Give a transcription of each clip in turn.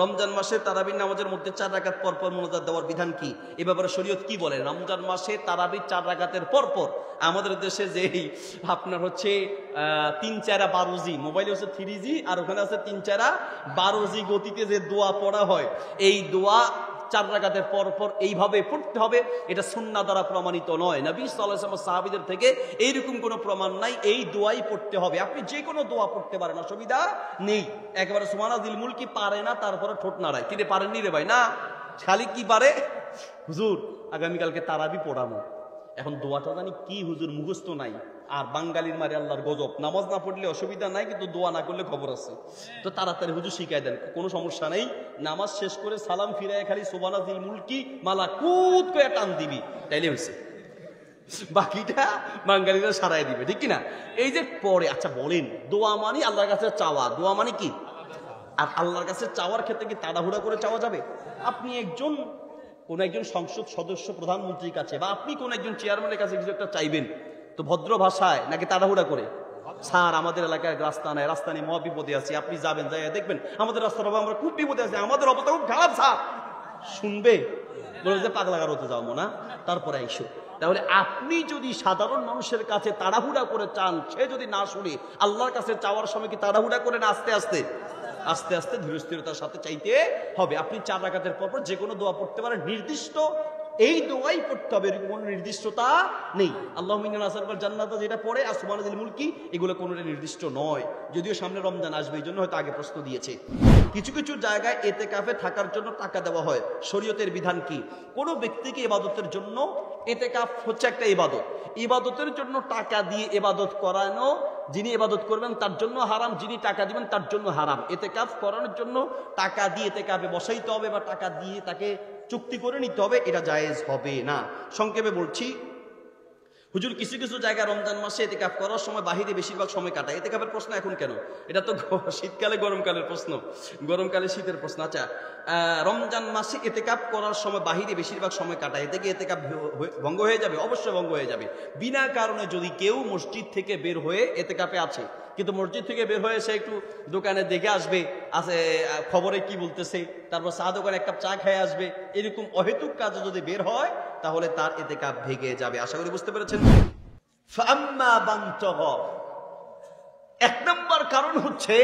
রমজান মাসে তারাবির নামাজের মধ্যে 4 রাকাত পর পর মুনাজাত দেওয়ার বিধান কি? এ ব্যাপারে শরীয়ত কি বলে? রমজান মাসে তারাবির 4 রাকাতের পর পর আমাদের দেশে যেই আপনার হচ্ছে 3-4-12G, মোবাইলে হচ্ছে 3G আর ওখানে আছে 3-4-12G গতিতে যে দোয়া পড়া হয়, এই দোয়া 4 রাকাতের পর পর এইভাবে পড়তে হবে, এটা সুন্নাহ দ্বারা প্রমাণিত নয়। নবী সাল্লাল্লাহু আলাইহি ওয়াসাল্লাম সাহাবীদের থেকে এইরকম কোনো প্রমাণ নাই। এই দোয়াই পড়তে হবে। আপনি যে কোনো দোয়া পড়তে পারেন, অসুবিধা নেই। একেবারে সুবহানাল মুলকি পারে না, তারপরে ঠোঁট নাড়ায়, কিরে পারেননি রে ভাই? না, খালি কি পারে, হুজুর আগামীকালকে তারাবি পড়াবো, এখন দোয়াটা জানি কি হুজুর মুখস্থ নাই। আর বাঙালির মারে আল্লাহর গজব, নামাজ না পড়লে অসুবিধা নাই, কিন্তু দোয়া না করলে খবর আছে। তো তাড়াতাড়ি হুজুর শিখাই দেন, কোনো সমস্যা নেই। নামাজ শেষ করে সালাম ফিরায় খালি সুবহানাল মুলকি মালাকুত করে টান দিবি, তাইলে হয়েছে। বাকিটা বাঙালিরা সারাই দিবে, ঠিক কিনা? এই যে পরে, আচ্ছা বলেন, দোয়া মানে আল্লাহর কাছে চাওয়া, দোয়া মানে কি? আর আল্লাহর কাছে চাওয়ার ক্ষেত্রে কি তাড়াহুড়া করে চাওয়া যাবে? আপনি কোন একজন সংসদ সদস্য, প্রধানমন্ত্রীর কাছে, বা আপনি কোন একজন চেয়ারম্যানের কাছে কিছু একটা চাইবেন, তো ভদ্র ভাষায় নাকি তাড়াহুড়া করে? স্যার আমাদের এলাকায় রাস্তা নাই, রাস্তা নেই, মহা বিপদে আছি, আপনি যাবেন, যাই দেখবেন আমাদের রাস্তার অভাব, আমরা খুব বিপদে আছি, আমাদের অবস্থা খুব খারাপ স্যার। শুনবে? বলে যে পাগলাগার হতে যাবো না, তারপরে আইসো। তাহলে আপনি যদি সাধারণ মানুষের কাছে তাড়াহুড়া করে চান, সে যদি না শুনে, আল্লাহর কাছে চাওয়ার সময় কি তাড়াহুড়া করে না আস্তে আস্তে আস্তে আস্তে ধীরস্থিরতার সাথে চাইতে হবে? আপনি 4 রাকাতের পর যে কোনো দোয়া পড়তে পারেন, নির্দিষ্ট এই দোয়াই পড়তে হবে, এরকম কোনো নির্দিষ্টতা নেই। আল্লাহুম্মা ইন্নী নাসআলুকাল জান্নাতা যেটা পড়ে, আর সুবহানাল মুলকি, এগুলো কোনোটা নির্দিষ্ট নয়। যদিও সামনে রমজান আসবে, এই জন্য হয়তো আগে প্রশ্ন দিয়েছে। কিছু কিছু জায়গায় এতেকাফে থাকার জন্য টাকা দেওয়া হয়, শরীয়তের বিধান কি? কোনো ব্যক্তিকে ইবাদতের জন্য, এতেকাফ হচ্ছে একটা ইবাদত, ইবাদতের জন্য টাকা দিয়ে ইবাদত করানো, যিনি ইবাদত করবেন তার জন্য হারাম, যিনি টাকা দিবেন তার জন্য হারাম। এতেকাফ করানোর জন্য টাকা দিয়ে এতেকাফে বসাইতে হবে, বা টাকা দিয়ে তাকে চুক্তি করে নিতে হবে, এটা জায়েজ হবে না। সংক্ষেপে বলছি, হুজুর কিছু কিছু জায়গায় রমজান মাসে এতেকাফ করার সময় বাহিরে বেশিরভাগ সময় কাটায়। এতেকাফের প্রশ্ন এখন কেন? এটা তো শীতকালে গরমকালের প্রশ্ন, গরমকালে শীতের প্রশ্ন। আচ্ছা, রমজান মাসে এতেকাফ করার সময় বাহিরে বেশিরভাগ সময় কাটায়, এতে কি এতেকাফ ভঙ্গ হয়ে যাবে? অবশ্যই ভঙ্গ হয়ে যাবে। বিনা কারণে যদি কেউ মসজিদ থেকে বের হয়ে এতেকাফে আছে, কিন্তু মসজিদ থেকে বের হয়ে সে একটু দোকানে দেখে আসবে, আছে খবরে কি বলতেছে, তারপর চা দোকানে 1 কাপ চা খেয়ে আসবে, এরকম অহেতুক কাজে যদি বের হয়, তাহলে তার এতেকাফ ভেঙে যাবে। আশা করি বুঝতে পেরেছেন। ফাম্মা বানতাগ, 1 নম্বর কারণ হচ্ছে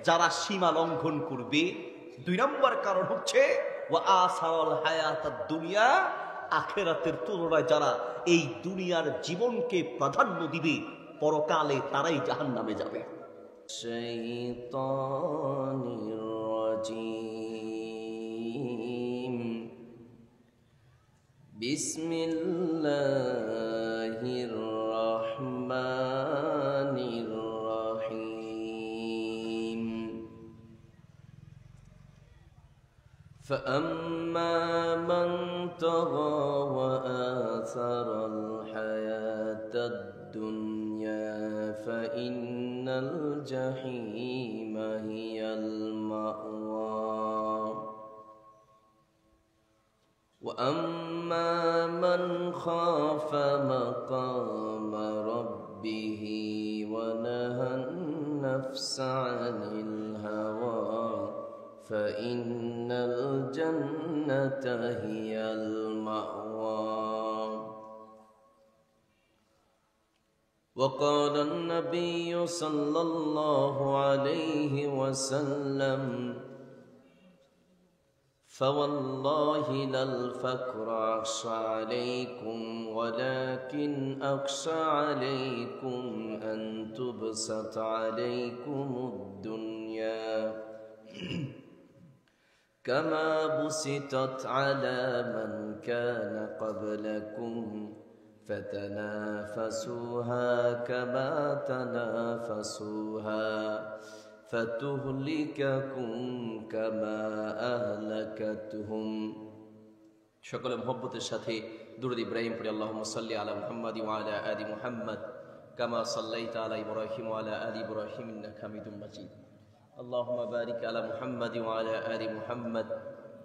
যারা সীমা লঙ্ঘন করবে। 2 নম্বর কারণ হচ্ছে ওয়া আসারাল হায়াতাদ দুনিয়া, আখিরাতের তুলনায় যারা এই দুনিয়ার জীবনকে প্রাধান্য দিবে, পরকালে তারাই জাহান্নামে যাবে। শাইতানির রাজিম। বিসমিল্লাহির রহমানির রহিম। فأما من طغى وآثر الحياة الدنيا فإن الجحيم هي المأوى وأما من خاف مقام ربه ونهى النفس عن الهوى فإن الجنة هي المأوى. وقال النبي صلى الله عليه وسلم فوالله لا الفقر أخشى عليكم ولكن أخشى عليكم أن تبسط عليكم الدنيا كما بسطت على من كان قبلكم فتنافسوها كما تنافسوها فتهلككم كما أهلكتهم. সকলে মুহাব্বতের সাথে দুরূদ ইব্রাহিম পড়ি। আল্লাহুম্মা সাল্লি আলা মুহাম্মাদি ওয়া আলা আলি মুহাম্মাদ কামা সাল্লাইতা আলা ইব্রাহিম ওয়া আলা আলি ইব্রাহিম ইন্নাকা হামিদুম মাজিদ। আল্লাহুম্মা বারিক আলা মুহাম্মাদি ওয়া আলা আলি মুহাম্মাদ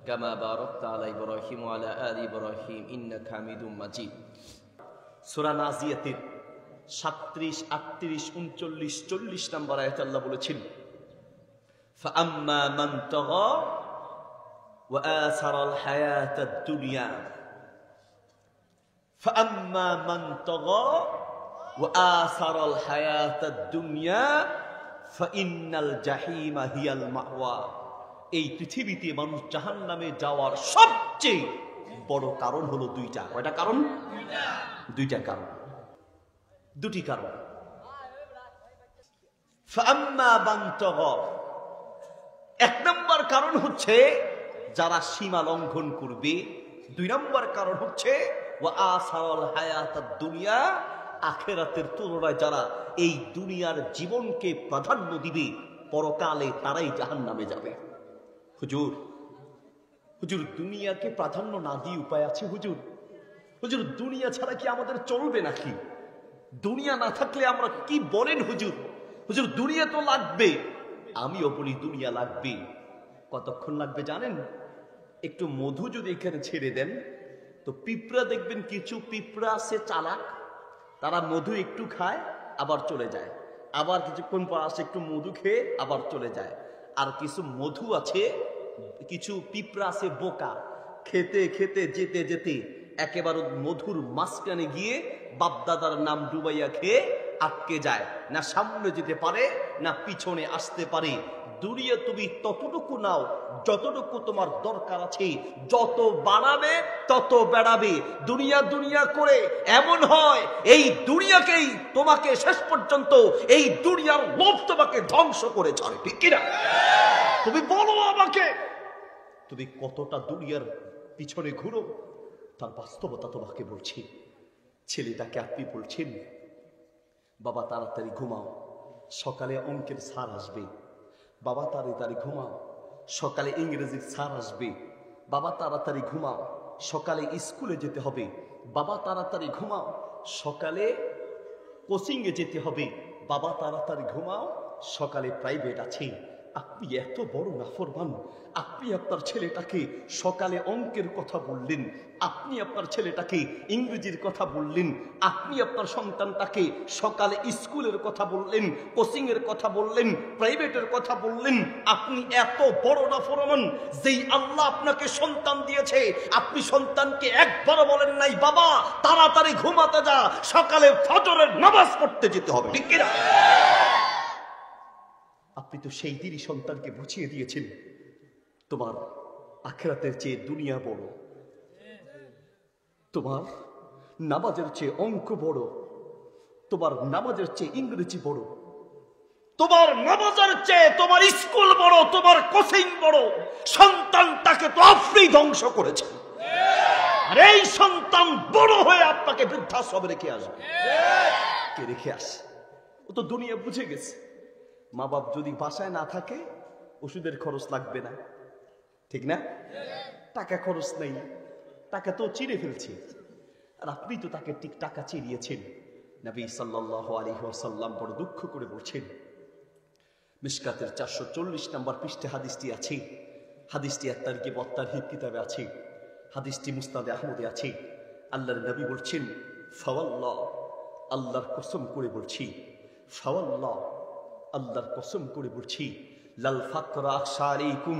কামা বারাকতা আলা ইব্রাহিম ওয়া আলা আলি ইব্রাহিম ইন্নাকা হামিদুম মাজিদ। সূরা নাজিয়াতের 37, 38, 39, 40 নম্বর আয়াতে আল্লাহ বলেছেন ফাআম্মা মান তাগা وآثر الحياة الدنيا فأما من طغى وآثر الحياة الدنيا فإن الجحيم هي المأوى। এই পৃথিবীতে মানুষ জাহান্নামে যাওয়ার সবচেয়ে বড় কারণ হলো দুইটা। কয়টা কারণ? দুইটা কারণ, দুটি কারণ। ফাম্মা মান তাগা, এক নম্বর কারণ হচ্ছে যারা সীমা লঙ্ঘন করবে। দুই নম্বর কারণ হচ্ছে ওয়া আসারাল হায়াতাদ দুনিয়া, আখিরাতের তুলনায় যারা এই দুনিয়ার জীবনকে প্রাধান্য দিবে পরকালে তারাই জাহান্নামে যাবে। হুজুর, হুজুর দুনিয়াকে প্রাধান্য না দিয়ে উপায় আছে? হুজুর, হুজুর দুনিয়া ছাড়া কি আমাদের চলবে নাকি? দুনিয়া না থাকলে আমরা কি বলেন হুজুর? হুজুর দুনিয়া তো লাগবে। আমিও বলি দুনিয়া লাগবে। কতক্ষণ লাগবে জানেন? একটু মধু যদি এখানে ছেড়ে দেন তো পিঁপড়া দেখবেন, কিছু পিঁপড়া আছে চালাক, তারা মধু একটু খায় আবার চলে যায়, আবার কিছুক্ষণ পর আসে একটু মধু খেয়ে আবার চলে যায়। আর কিছু মধু আছে, কিছু পিঁপড়া আছে বোকা, খেতে খেতে যেতে যেতে একেবারে মধুর মাঝখানে গিয়ে বাপদাদার নাম ডুবাইয়া খেয়ে আটকে যায়, না সামনে যেতে পারে না পিছনে আসতে পারে। দুনিয়া তুমি ততটুকু নাও যতটুকু তোমার দরকার আছে, যত বাড়াবে তত বেড়াবে। দুনিয়া দুনিয়া করে এমন হয় এই দুনিয়াকেই তোমাকে শেষ পর্যন্ত এই দুনিয়ার লোভ তোমাকে ধ্বংস করে ছাড়ে, ঠিক কিনা? তুমি বলো আমাকে, তুমি কতটা দুনিয়ার পিছনে ঘুরো? তার বাস্তবতা তোমাকে বলছি। ছেলেটাকে আপনি বলছেন বাবা তাড়াতাড়ি ঘুমাও, সকালে অঙ্কের স্যার আসবে। বাবা তাড়াতাড়ি ঘুমাও, সকালে ইংরেজির স্যার আসবে। বাবা তাড়াতাড়ি ঘুমাও, সকালে স্কুলে যেতে হবে। বাবা তাড়াতাড়ি ঘুমাও, সকালে কোচিংয়ে যেতে হবে। বাবা তাড়াতাড়ি ঘুমাও, সকালে প্রাইভেট আছে। আপনি এত বড় নাফরমান, আপনি আপনার ছেলেটাকে সকালে অঙ্কের কথা বললেন, আপনি আপনার ছেলেটাকে ইংরেজির কথা বললেন, আপনি আপনার সন্তানটাকে সকালে স্কুলের কথা বললেন, কোচিং এর কথা বললেন, প্রাইভেটের কথা বললেন। আপনি এত বড় নাফরমান, যেই আল্লাহ আপনাকে সন্তান দিয়েছে আপনি সন্তানকে একবারও বলেন নাই বাবা তাড়াতাড়ি ঘুমাতে যা, সকালে ফজরের নামাজ পড়তে যেতে হবে, ঠিক কিনা? আপনি তো সেই দিনই সন্তানকে বুঝিয়ে দিয়েছেন তোমার আখিরাতের চেয়ে দুনিয়া বড়, তোমার নামাজের চেয়ে অঙ্ক বড়, তোমার নামাজের চেয়ে ইংরেজি বড়, তোমার নামাজের চেয়ে তোমার স্কুল বড়, তোমার কোচিং বড়। সন্তানটাকে তো আপনি ধ্বংস করেছেন, আর এই সন্তান বড় হয়ে আপনাকে বৃদ্ধাশ্রমে রেখে আসবে। কে রেখে আসে? ও তো দুনিয়া বুঝে গেছে। মা বাপ যদি বাসায় না থাকে ওষুধের খরচ লাগবে না, ঠিক না? টাকা খরচ নেই, টাকা তো চিড়ে ফেলছে, আর আপনি তো তাকে ঠিক টাকা চিরিয়েছেন। নবী সাল্লাল্লাহু আলাইহি ওয়াসাল্লাম বড় দুঃখ করে বলছেন, মিশকাতের 440 নম্বর পৃষ্ঠাে হাদিসটি আছে। হাদিসটি আত-তারগিব ওয়াত-তারহিব কিতাবে আছে, হাদিসটি মুসনাদে আহমদে আছে। আল্লাহর নবী বলছেন ফাওয়াল্লাহ, আল্লাহর কসম করে বলছি, ফাওয়াল্লাহ আল্লাহর কসম করে বলছি, লাল ফাকরা আখশা আলাইকুম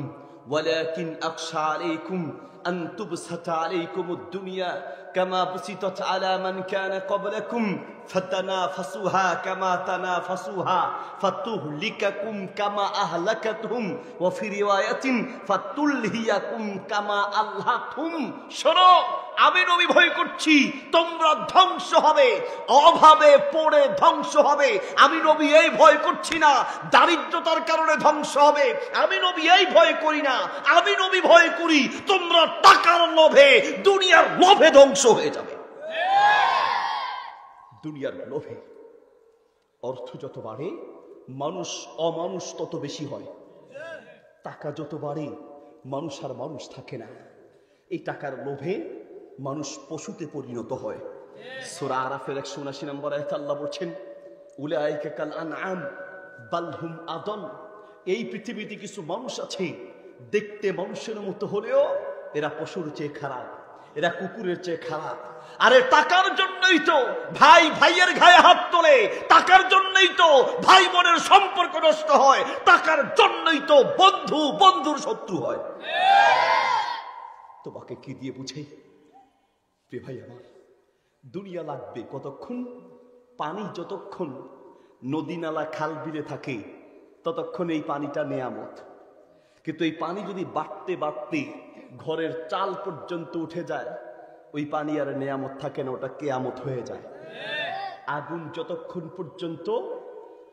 ওয়ালাকিন আখশা আলাইকুম আন তুবসাতা আলাইকুমুদ দুনিয়া কামা বুসিতাত আলা মান কানা ক্বাবলাকুম ফাতানাফাসুহা কামা তানাফাসুহা ফাতুহলিকাকুম কামা আহলাকাতহুম ওয়া ফি রিওয়ায়াতিন ফাতুলহিয়াকুম কামা আলহাতুম। শোনো, আমি নবী ভয় করছি তোমরা ধ্বংস হবে, অভাবে পড়ে ধ্বংস হবে। আমি নবী এই ভয় করছি না দারিদ্রতার কারণে ধ্বংস হবে, আমি নবী এই ভয় করি না। আমি নবী ভয় করি তোমরা টাকার লোভে, দুনিয়ার লোভে ধ্বংস হয়ে যাবে। দুনিয়ার লোভে অর্থ যত বাড়ে মানুষ অমানুষ তত বেশি হয়। টাকা যত বাড়ে মানুষ আর মানুষ থাকে না। এই টাকার লোভে মানুষ পশুতে পরিণত হয়। সূরা আরাফের 179 নম্বর আয়াতে আল্লাহ বলছেন উলাইকা কাল আনআম বাল হুম আদল। এই পৃথিবীতে কিছু মানুষ আছে দেখতে মানুষের মতো হলেও এরা পশুর চেয়ে খারাপ, এরা কুকুরের চেয়ে খারাপ। আরে টাকার জন্যই তো ভাই ভাইয়ের গায়ে হাত তোলে, টাকার জন্যই তো ভাই বোনের সম্পর্ক নষ্ট হয়, টাকার জন্যই তো বন্ধু বন্ধুর শত্রু হয়। তোমাকে কি দিয়ে বুঝাই রে ভাই আমার? দুনিয়া লাগবে কতক্ষণ? পানি যতক্ষণ নদী নালা খাল বিলে থাকে ততক্ষণ এই পানিটা নেয়ামত। কিন্তু এই পানি যদি বাড়তে বাড়তে ঘরের চাল পর্যন্ত উঠে যায়, ওই পানি আর নেয়ামত থাকে না, ওটা কেয়ামত হয়ে যায়। আগুন যতক্ষণ পর্যন্ত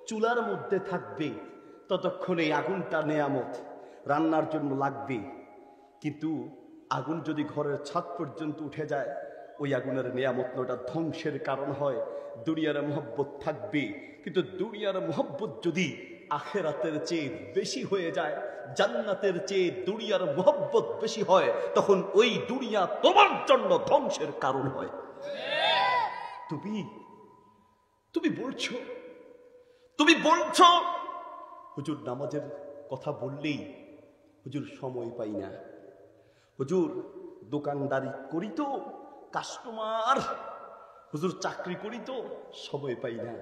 চুলার মধ্যে থাকবে ততক্ষণ এই আগুনটা নেয়ামত, রান্নার জন্য লাগবে। কিন্তু আগুন যদি ঘরের ছাদ পর্যন্ত উঠে যায়, ওই আগুনের নেয়ামত না, ওটা ধ্বংসের কারণ হয়। দুনিয়ার মহব্বত থাকবে, কিন্তু দুনিয়ার মহব্বত যদি আখেরাতের চেয়ে বেশি হয়ে যায়, জান্নাতের চেয়ে দুনিয়ার মহব্বত বেশি হয়, তখন ওই দুনিয়া তোমার জন্য ধ্বংসের কারণ হয়। তুমি বলছো হুজুর নামাজের কথা বললেই হুজুর সময় পাই না, হুজুর দোকানদারি করি তো, কাস্টমার, হুজুর চাকরি করি তো সময় পাই না,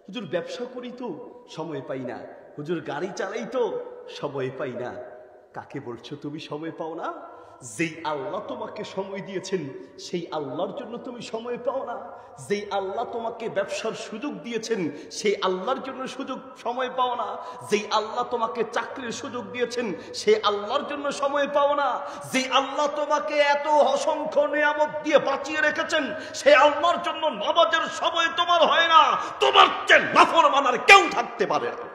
হুজুর ব্যবসা করি তো সময় পাই না, হুজুর গাড়ি চালাই তো সময় পাই না। কাকে বলছো তুমি সময় পাও না? যেই আল্লাহ তোমাকে সময় দিয়েছেন সেই আল্লাহর জন্য তুমি সময় পাও না। যেই আল্লাহ তোমাকে ব্যবসার সুযোগ দিয়েছেন সেই আল্লাহর জন্য সময় পাও না। যেই আল্লাহ তোমাকে চাকরির সুযোগ দিয়েছেন সেই আল্লাহর জন্য সময় পাও না। যেই আল্লাহ তোমাকে এত অসংখ্য নিয়ামত দিয়ে বাঁচিয়ে রেখেছেন সেই আল্লাহর জন্য নামাজের সময় তোমার হয় না। তোমার চেয়ে নাফরমান আর কেউ থাকতে পারে না।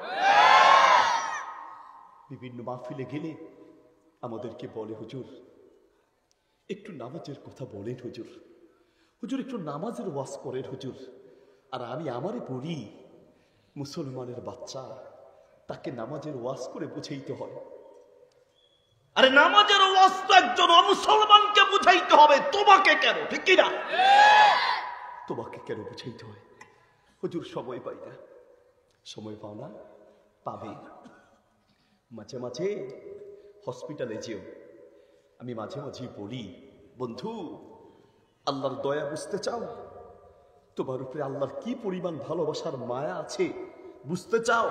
বিভিন্ন মাহফিলে গেলে আমাদেরকে বলে, হুজুর একটু নামাজের কথা বলেন, হুজুর হুজুর একটু নামাজের ওয়াজ করেন হুজুর। আর আমি আমারে বলি, মুসলমানের বাচ্চা, তাকে নামাজের ওয়াজ করে বুঝাইতে হয়। আরে নামাজের ওয়াজ তো একজন মুসলমানকে বুঝাইতে হবে, তোমাকে কেন? ঠিক কিনা? তোমাকে কেন বুঝাইতে হয়? হুজুর সময় পাই না। সময় পাও না? পাবে। মাঝে মাঝে হসপিটালে যেও। আমি মাঝে মাঝে বলি, বন্ধু আল্লাহর দয়া বুঝতে চাও? তোমার উপরে আল্লাহর কি পরিমাণ ভালোবাসার মায়া আছে বুঝতে চাও?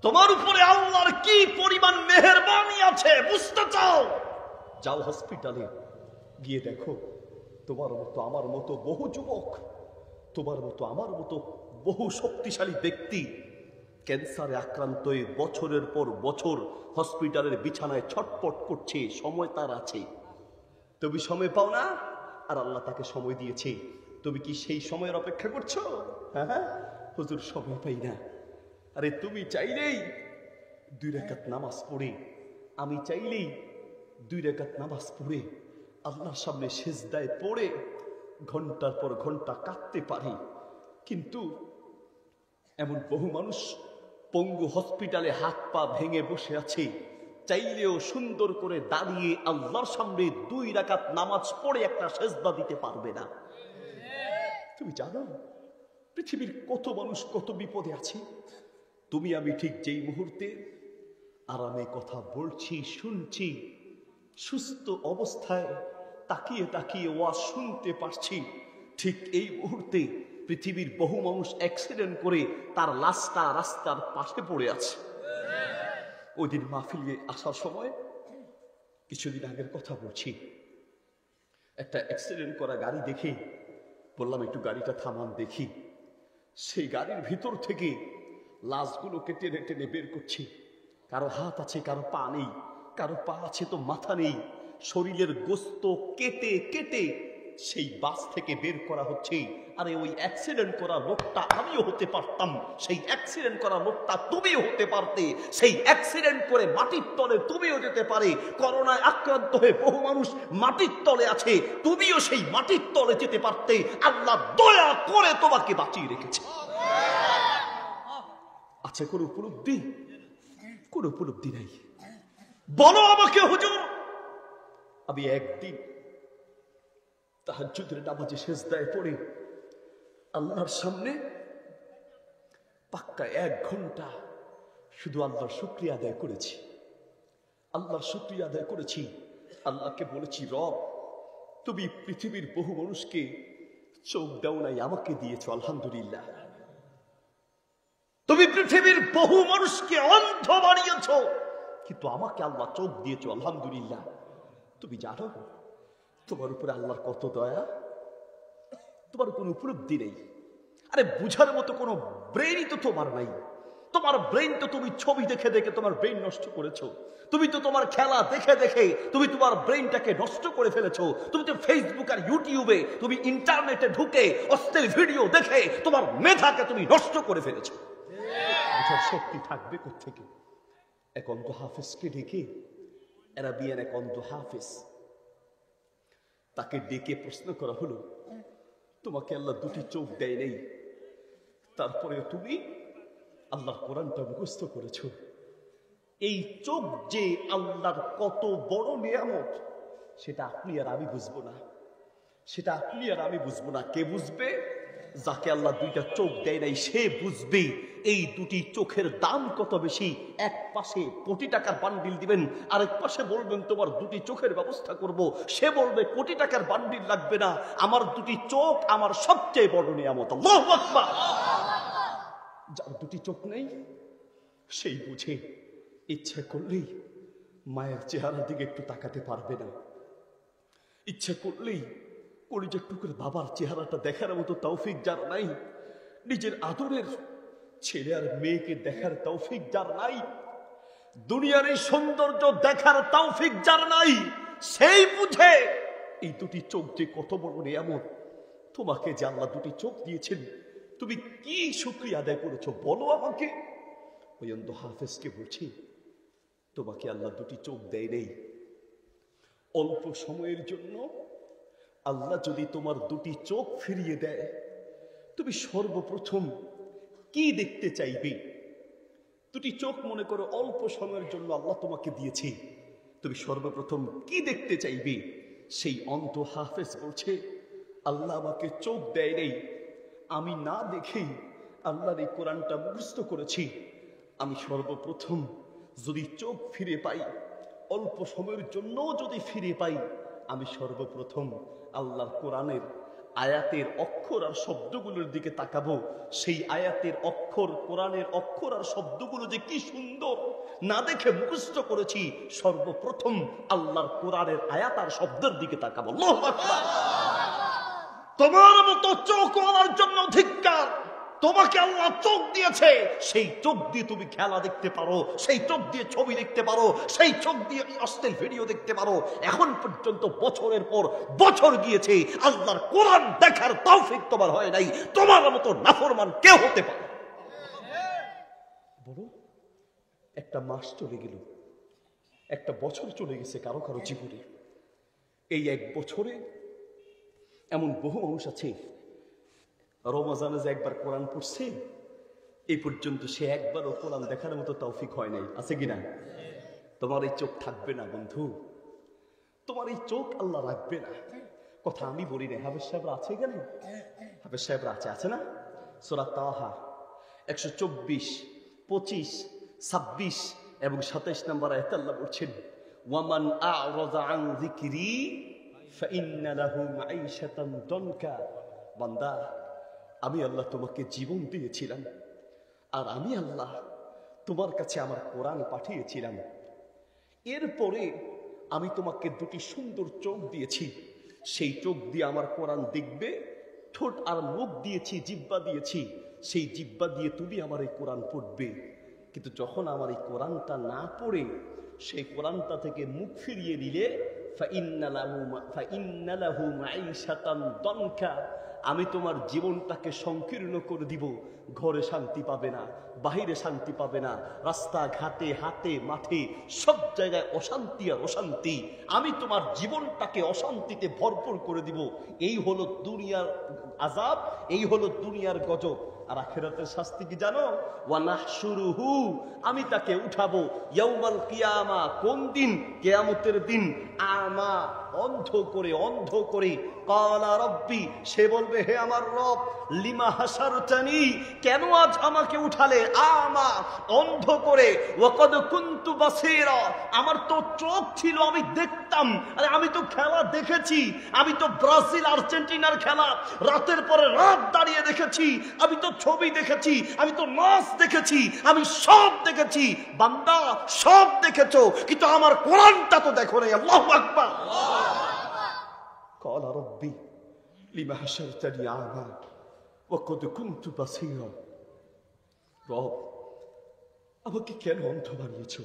তোমার উপরে আল্লাহর কি পরিমাণ মেহেরবানি আছে বুঝতে চাও? যাও হসপিটালে, গিয়ে দেখো তোমার মতো আমার মতো বহু যুবক, তোমার মতো আমার মতো বহু শক্তিশালী ব্যক্তি ক্যান্সারে আক্রান্ত হয়ে বছরের পর বছর হসপিটালের বিছানায় ছটপট করছে। সময় তার আছে, তুমি সময় পাও না। আর আল্লাহ তাকে সময় দিয়েছে, তুমি কি সেই সময়ের অপেক্ষা করছো? হ্যাঁ, হুজুর সময় পাই না। আরে তুমি চাইলেই 2 রাকাত নামাজ পড়ে, আমি চাইলেই 2 রাকাত নামাজ পড়ে আল্লাহর সামনে সিজদায় পড়ে ঘন্টার পর ঘন্টা কাটতে পারি। কিন্তু এমন বহু মানুষ পঙ্গু হসপিটালে হাত পা ভেঙে বসে আছে, চাইলেও সুন্দর করে দাঁড়িয়ে আল্লাহর সামনে 2 রাকাত নামাজ পড়ে একটা সিজদা দিতে পারবে না। তুমি জানো পৃথিবীর কত মানুষ কত বিপদে আছে? তুমি আমি ঠিক যেই মুহূর্তে আরামে কথা বলছি, শুনছি, সুস্থ অবস্থায় তাকিয়ে তাকিয়ে ওয়াজ শুনতে পারছি, ঠিক এই মুহূর্তে পৃথিবীর বহু মানুষ অ্যাক্সিডেন্ট করে তার লাশটা রাস্তার পাশে পড়ে আছে। ওই দিন মাহফিলে আসার সময়, কিছুদিন আগের কথা বলছি, একটা অ্যাক্সিডেন্ট করা গাড়ি দেখে বললাম একটু গাড়িটা থামান দেখি। সেই গাড়ির ভিতর থেকে লাশগুলোকে টেনে টেনে বের করছি। কারো হাত আছে, কারো পা নেই, কারো পা আছে তো মাথা নেই। শরীরের গোস্ত কেটে কেটে সেই বাস থেকে বের করা হচ্ছে। আরে ওই অ্যাক্সিডেন্ট করা লোকটা আমিও হতে পারতাম, সেই অ্যাক্সিডেন্ট করা লোকটা তুমিও হতে পারতে, সেই অ্যাক্সিডেন্ট করে মাটির তলে তুমিও যেতে পারে। করোনায় আক্রান্ত হয়ে বহু মানুষ মাটির তলে আছে, তুমিও সেই মাটির তলে যেতে পারতে। আল্লাহ দয়া করে তোমাকে বাঁচিয়ে রেখেছে। আচ্ছা, কোন উপলব্ধি? কোন উপলব্ধি নাই। বলো আমাকে হুজুর, আমি একদিন তাহাজ্জুদের নামাজে সিজদায় পড়ে আল্লাহর সামনে পাক্কা 1 ঘন্টা শুধু আল্লাহর শুকরিয়া আদায় করেছি। আল্লাহর শুকরিয়া আদায় করেছি। আল্লাহকে বলেছি, রব তুমি পৃথিবীর বহু মানুষকে চোখ দাও নাই, আমাকে দিয়েছো, আলহামদুলিল্লাহ। তুমি পৃথিবীর বহু মানুষকে অন্ধ বানিয়েছো, কিন্তু আমাকে আল্লাহ চোখ দিয়েছো, আলহামদুলিল্লাহ। তুমি জানো তোমার উপরে আল্লাহর কত দয়া? তোমার কোনো উপলব্ধি নেই। আরে বুঝার মতো কোনো ব্রেনই তো তোমার নাই। তোমার ব্রেন তো তুমি ছবি দেখে দেখে তোমার ব্রেন নষ্ট করেছো। তুমি তো তোমার খেলা দেখে দেখে তুমি তোমার ব্রেনটাকে নষ্ট করে ফেলেছো। তুমি তো ফেসবুক আর ইউটিউবে, তুমি ইন্টারনেটে ঢুকে অশ্লীল ভিডিও দেখে তোমার মেধাকে তুমি নষ্ট করে ফেলেছো। বুঝার শক্তি থাকবে কোত্থেকে? এক অন্ধ হাফেজকে ডেকে, অ্যারাবিয়ান এক অন্ধ হাফেজ, তাকে ডেকে প্রশ্ন করা হলো, তোমাকে আল্লাহ দুটি চোখ দেয় নেই, তারপরে তুমি আল্লাহর কোরআনটা মুখস্থ করেছ। এই চোখ যে আল্লাহর কত বড় নিয়ামত, সেটা আপনি আর আমি বুঝবো না। সেটা আপনি আর আমি বুঝবো না। কে বুঝবে? যাকে আল্লাহ দুইটা চোখ দেয় নাই সে বুঝবে এই দুটি চোখের দাম কত বেশি। এক পাশে কোটি টাকার বান্ডিল দিবেন, আরেক পাশে বলবেন তোমার দুটি চোখের ব্যবস্থা করব। সে বলবে কোটি টাকার বান্ডিল লাগবে না, আমার দুটি চোখ আমার সবচেয়ে বড় নিয়ামত। আল্লাহু আকবার। যার দুটি চোখ নেই সেই বুঝে ইচ্ছা করলেই মায়ের চেহারার দিকে একটু তাকাতে পারবে না, ইচ্ছা করলেই কলিজার টুকরো বাবার চেহারাটা দেখার মতো তৌফিক যার নাই, নিজের আদরের ছেলে আর মেয়েকে দেখার তৌফিক যার নাই, দুনিয়ার এই সৌন্দর্য দেখার তৌফিক যার নাই, সেই বুঝে এই দুটি চোখ যে কত বড় নিয়ামত। তোমাকে যে আল্লাহ দুটি চোখ দিয়েছেন, তুমি কি শুকরিয়া আদায় করেছো বলো আমাকে। ওই অন্ধ হাফেজকে বলছি, তোমাকে আল্লাহ দুটি চোখ দেয় নেই, অল্প সময়ের জন্য আল্লাহ যদি তোমার দুটি চোখ ফিরিয়ে দেয়, তুমি সর্বপ্রথম কি দেখতে চাইবে? দুটি চোখ মনে করো অল্প সময়ের জন্য আল্লাহ তোমাকে দিয়েছে, তুমি সর্বপ্রথম কি দেখতে চাইবে? সেই অন্ধ হাফেজ বলছে, আল্লাহ আমাকে চোখ দেয় নেই, আমি না দেখেই আল্লাহর এই কোরআনটা মুখস্থ করেছি। আমি সর্বপ্রথম যদি চোখ ফিরে পাই, অল্প সময়ের জন্য যদি ফিরে পাই, আমি সর্বপ্রথম আল্লাহর কোরআনের আয়াতের অক্ষর আর শব্দগুলোর দিকে তাকাবো। সেই আয়াতের অক্ষর, কোরআনের অক্ষর আর শব্দগুলো যে কি সুন্দর, না দেখে মুখস্থ করেছি, সর্বপ্রথম আল্লাহর কোরআনের আয়াত আর শব্দের দিকে তাকাবো। আল্লাহু আকবার। তোমার মতো চোখ আমার জন্য ধিক্কার। তোমাকে আল্লাহ চোখ দিয়েছে, সেই চোখ দিয়ে তুমি খেলা দেখতে পারো, সেই চোখ দিয়ে ছবি দেখতে পারো, সেই চোখ দিয়ে অশ্লীল ভিডিও দেখতে পারো। এখন পর্যন্ত বছরের পর বছর গিয়েছে, আল্লাহর কোরআন দেখার তৌফিক তোমার হয় নাই। তোমার মতো নাফরমান কে হতে পারে বলো? একটা মাস চলে গেল, একটা বছর চলে গেছে কারো কারো জীবনে। এই এক বছরে এমন বহু মানুষ আছে, রমজানে যে একবার কোরআন পড়ছে, এই পর্যন্ত সে একবারও কোরআন দেখার মতো তৌফিক হয় নাই। আছে কিনা? তোমার এই চোখ থাকবে না বন্ধু, তোমার এই চোখ আল্লাহ রাখবে না। কথা আমি বলি না, হাফেজ সাহেবরা আছে এখানে? হাফেজ সাহেবরা আছে না? সূরা তাহা 124, 25, 26 এবং 27 নম্বর আয়াতে আল্লাহ বলছেন, ওয়ামান আ'রাযা আন যিকরি ফাইন্না লাহু মাঈশাতান দানকা। বান্দা, আমি আল্লাহ তোমাকে জীবন দিয়েছিলাম, আর আমি আল্লাহ তোমার কাছে আমার কোরআন পাঠিয়েছিলাম। এরপরে আমি তোমাকে দুটি সুন্দর চোখ দিয়েছি, সেই চোখ দিয়ে আমার কোরআন দেখবে। ঠোঁট আর মুখ দিয়েছি, জিহ্বা দিয়েছি, সেই জিহ্বা দিয়ে তুমি আমার এই কোরআন পড়বে। কিন্তু যখন আমার এই কোরআনটা না পড়ে সেই কোরআনটা থেকে মুখ ফিরিয়ে নিলে ফাইন্না লাহু মাঈশাতান দানকা, আমি তোমার জীবনটাকে সংকীর্ণ করে দিব। ঘরে শান্তি পাবে না, বাহিরে শান্তি পাবে না, রাস্তাঘাটে হাতে মাঠে সব জায়গায় অশান্তি আর অশান্তি। আমি তোমার জীবনটাকে অশান্তিতে ভরপুর করে দিব। এই হলো দুনিয়ার আযাব, এই হলো দুনিয়ার গজব। আর আখিরাতের শাস্তি কি জানো? ওয়া নাহশুরুহু, আমি তাকে উঠাবো, ইয়াউমাল কিয়ামা, কোন দিন? কিয়ামতের দিন। আমা, অন্ধ করে কালা রব্বি, সে বলবে হে আমার রব, লিমা হাসারতানি, কেন আজ আমাকে উঠালে আমা, অন্ধ করে, ওয়াকাদ কুনতু বাসীরা, আমার তো চোখ ছিল, আমি দেখতাম, আরে আমি তো খেলা দেখেছি, আমি তো ব্রাজিল আর্জেন্টিনার খেলা রাতের পরে রাত দাঁড়িয়ে দেখেছি, আমি তো ছবি দেখেছি, আমি তো নাচ দেখেছি, আমি সব দেখেছি। বান্দা সব দেখেছো, কিন্তু আমার কোরআনটা তো দেখো নাই। আল্লাহু আকবার। কালা রব্বি লিমা হাসারতানি আমা ওয়াকাদ কুনতু বাসীরা, রব আমাকে কেন অন্ধ বানিয়েছো?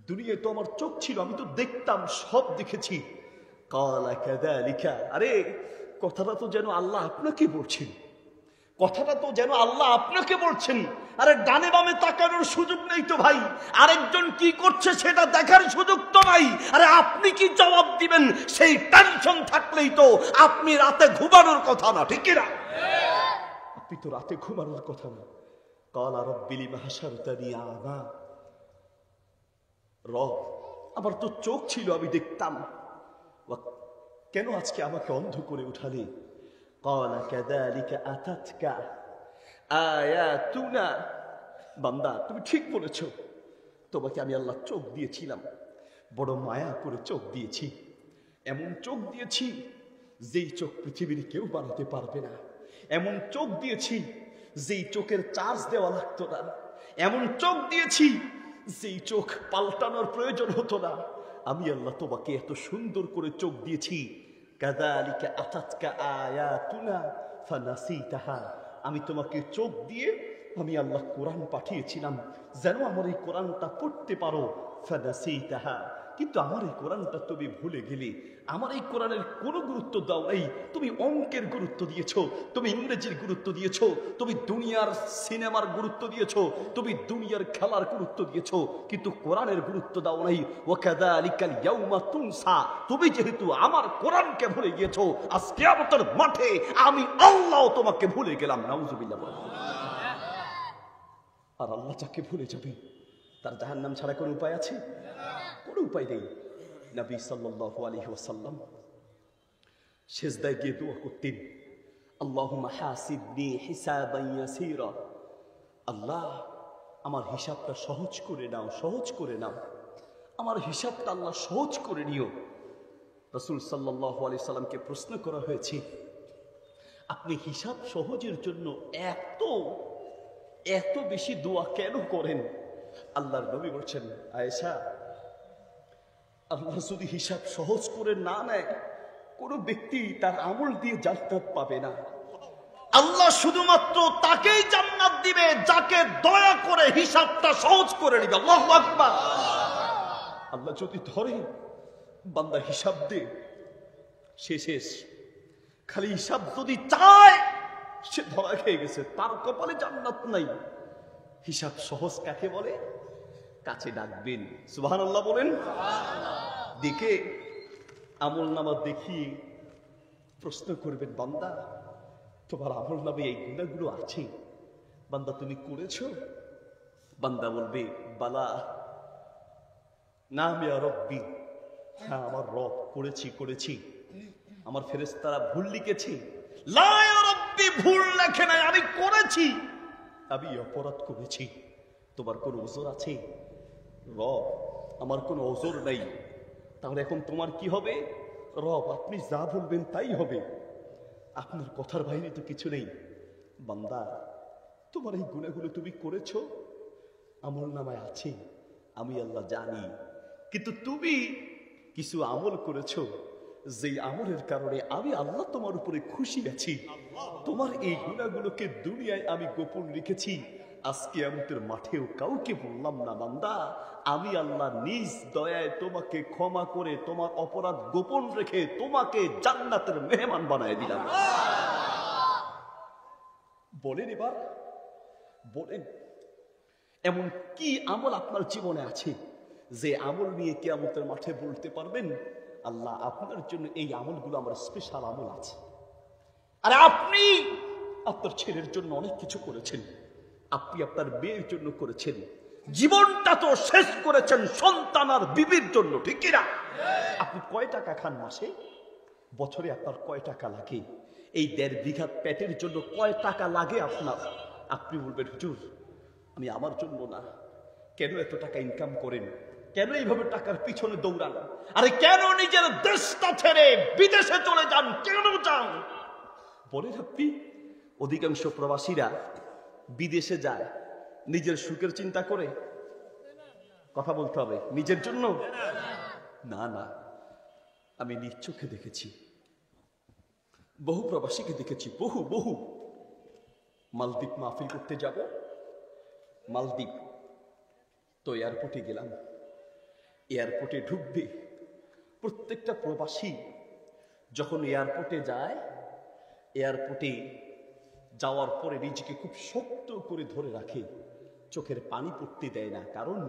দুনিয়ায় তো আমার চোখ ছিল, আমি তো দেখতাম, সব দেখেছি। কালা কাযালিকা, আরে কথাটা তো যেন আল্লাহ আপনাকে বলছেন, কথাটা তো যেন আল্লাহ আপনাকে বলছেন। আরে ডানে বামে তাকানোর সুযোগ নেই তো ভাই, আরেকজন কি করছে সেটা দেখার সুযোগ তো নাই। আরে আপনি কি জবাব দিবেন সেই টেনশন থাকলেই তো আপনি রাতে ঘুমানোর কথা না, ঠিক না? আপনি তো রাতে ঘুমানোর কথা না। কালা রব্বি লিমা হাসারতানি আমা, রব আমার তো চোখ ছিল, আমি দেখতাম, কেন আজকে আমাকে অন্ধ করে উঠালে? কালা কাযালিকা আতাতকা আয়াতুনা, বান্দা তুমি ঠিক বলেছো, তোমাকে আমি আল্লাহ চোখ দিয়েছিলাম, বড় মায়া করে চোখ দিয়েছি, এমন চোখ দিয়েছি যেই চোখ পৃথিবীর কেউ বানাতে পারবে না, এমন চোখ দিয়েছি যেই চোখের চার্জ দেওয়া লাগতো না, এমন চোখ দিয়েছি যেই চোখ পাল্টানোর প্রয়োজন হতো না। আমি আল্লাহ তোমাকে এত সুন্দর করে চোখ দিয়েছি। কাযালিকা আতাতকা আয়াতুনা ফানাসিতাহা, আমি তোমাকে চোখ দিয়ে আমি আল্লাহ কোরআন পাঠিয়েছিলাম যেন আমার এই কোরআনটা পড়তে পারো। ফানাসিতাহা, কিন্তু আমার এই কোরআনটা তুমি ভুলে গেলে, আমার এই কোরআনের কোনো গুরুত্ব দাও নাই। তুমি অঙ্কের গুরুত্ব দিয়েছো, তুমি ইংরেজির গুরুত্ব দিয়েছো, তুমি দুনিয়ার সিনেমার গুরুত্ব দিয়েছো, তুমি দুনিয়ার খেলার গুরুত্ব দিয়েছো, কিন্তু কোরআনের গুরুত্ব দাও নাই। ওয়াকাযালিকাল ইয়াউমা তুনসা, তুমি যেহেতু আমার কোরআনকে ভুলে গিয়েছো, আজ কিয়ামতের মাঠে আমি আল্লাহ তোমাকে ভুলে গেলাম। নাউযুবিল্লাহ। আর আল্লাহ যাকে ভুলে যাবে তার জাহান্নাম ছাড়া কোনো উপায় আছে? কোনো উপায় নেই। নবী সাল্লাল্লাহু আলাইহি ওয়াসাল্লাম সিজদায় গিয়ে দোয়া করতেন, আল্লাহুম্মা হাসিবনি হিসাবান ইয়াসীরা, আল্লাহ আমার হিসাবটা সহজ করে নাও, সহজ করে নাও, আমার হিসাবটা আল্লাহ সহজ করে নিও। রাসূল সাল্লাল্লাহু আলাইহি সাল্লামকে প্রশ্ন করা হয়েছে, আপনি হিসাব সহজের জন্য এত বেশি দোয়া কেন করেন? আল্লাহর নবী বলছেন, আয়েশা, আল্লাহ যদি হিসাব সহজ করে না নেয়, কোন ব্যক্তি তার আমল দিয়ে জান্নাত পাবে না। আল্লাহ শুধুমাত্র তাকেই জান্নাত দিবে যাকে দয়া করে হিসাবটা সহজ করে নিবে। আল্লাহু আকবার। আল্লাহ যদি ধরে বান্দা হিসাব দে, সে শেষ। খালি হিসাব যদি চায়, সে ধরা খেয়ে গেছে, তার কপালে জান্নাত নাই। হিসাব সহজ কাকে বলে? কাছে ডাকবেন, সুবহানাল্লাহ বলেন, দেখে আমল নামা দেখিয়ে প্রশ্ন করবেন, বান্দা তোমার আমল নামে এই গুনাহগুলো আছে, বান্দা তুমি করেছো? বান্দা বলবে, বালা, নাম ইয়া রব্বি, হ্যাঁ আমার রব, করেছি। আমার ফেরেশতারা ভুল লিখেছে। লা ইয়া রব্বি, ভুল লেখে নাই, আমি করেছি, আমি অপরাধ করেছি। তোমার কোনো ওজর আছে? রব, আমার কোনো ওজর নাই। তাহলে এখন তোমার কি হবে? রব, আপনি যা বলবেন তাই হবে, আপনার কথার বাইরে তো কিছু নেই। বান্দা, তোমার এই গুনাহগুলো তুমি করেছো, আমল নামায় আছে, আমি আল্লাহ জানি, কিন্তু তুমি কিছু আমল করেছো যেই আমলের কারণে আমি আল্লাহ তোমার উপরে খুশি আছি। তোমার এই গুনাহগুলোকে দুনিয়ায় আমি গোপন রেখেছি, আজকে আমাদের মাঠেও কাউকে বললাম না। বান্দা, আমি আল্লাহ নিজ দয়ায় তোমাকে ক্ষমা করে তোমার অপরাধ গোপন রেখে তোমাকে জান্নাতের মেহমান বানায় দিলাম। বলেন, এবার বলেন, এমন কি আমল আপনার জীবনে আছে যে আমল নিয়ে কিয়ামতের মাঠে বলতে পারবেন, আল্লাহ আপনার জন্য এই আমলগুলো আমার স্পেশাল আমল আছে? আরে আপনি আপনার ছেলের জন্য অনেক কিছু করেছেন, আপনি আপনার মেয়ের জন্য করেছেন, জীবনটা তো শেষ করেছেন সন্তান আর বিবির জন্য, ঠিক কিনা? আপনি কয় টাকা খান মাসে? বছরে আপনার কয় টাকা লাগে? এই 1.5 বিঘা পেটের জন্য কয় টাকা লাগে আপনার? আপনি বলবেন হুজুর আমি আমার জন্য না। কেন এত টাকা ইনকাম করেন? কেন এইভাবে টাকার পিছনে দৌড়ান? আরে কেন নিজের দেশটা ছেড়ে বিদেশে চলে যান? কেন যান বলেন আপনি? অধিকাংশ প্রবাসীরা বিদেশে যায় নিজের সুখের চিন্তা করে। কথা বলতে হবে, নিজের জন্য না। না, আমি নিজ চোখে দেখেছি, বহু প্রবাসীকে দেখেছি, বহু মালদ্বীপ মাহফিল করতে যাব, মালদ্বীপ তো এয়ারপোর্টে গেলাম, এয়ারপোর্টে ঢুকবে প্রত্যেকটা প্রবাসী যখন এয়ারপোর্টে যায়, এয়ারপোর্টে যাওয়ার পরে নিজেকে খুব শক্ত করে ধরে রাখে, চোখের পানি পড়তে দেয় না। কারণ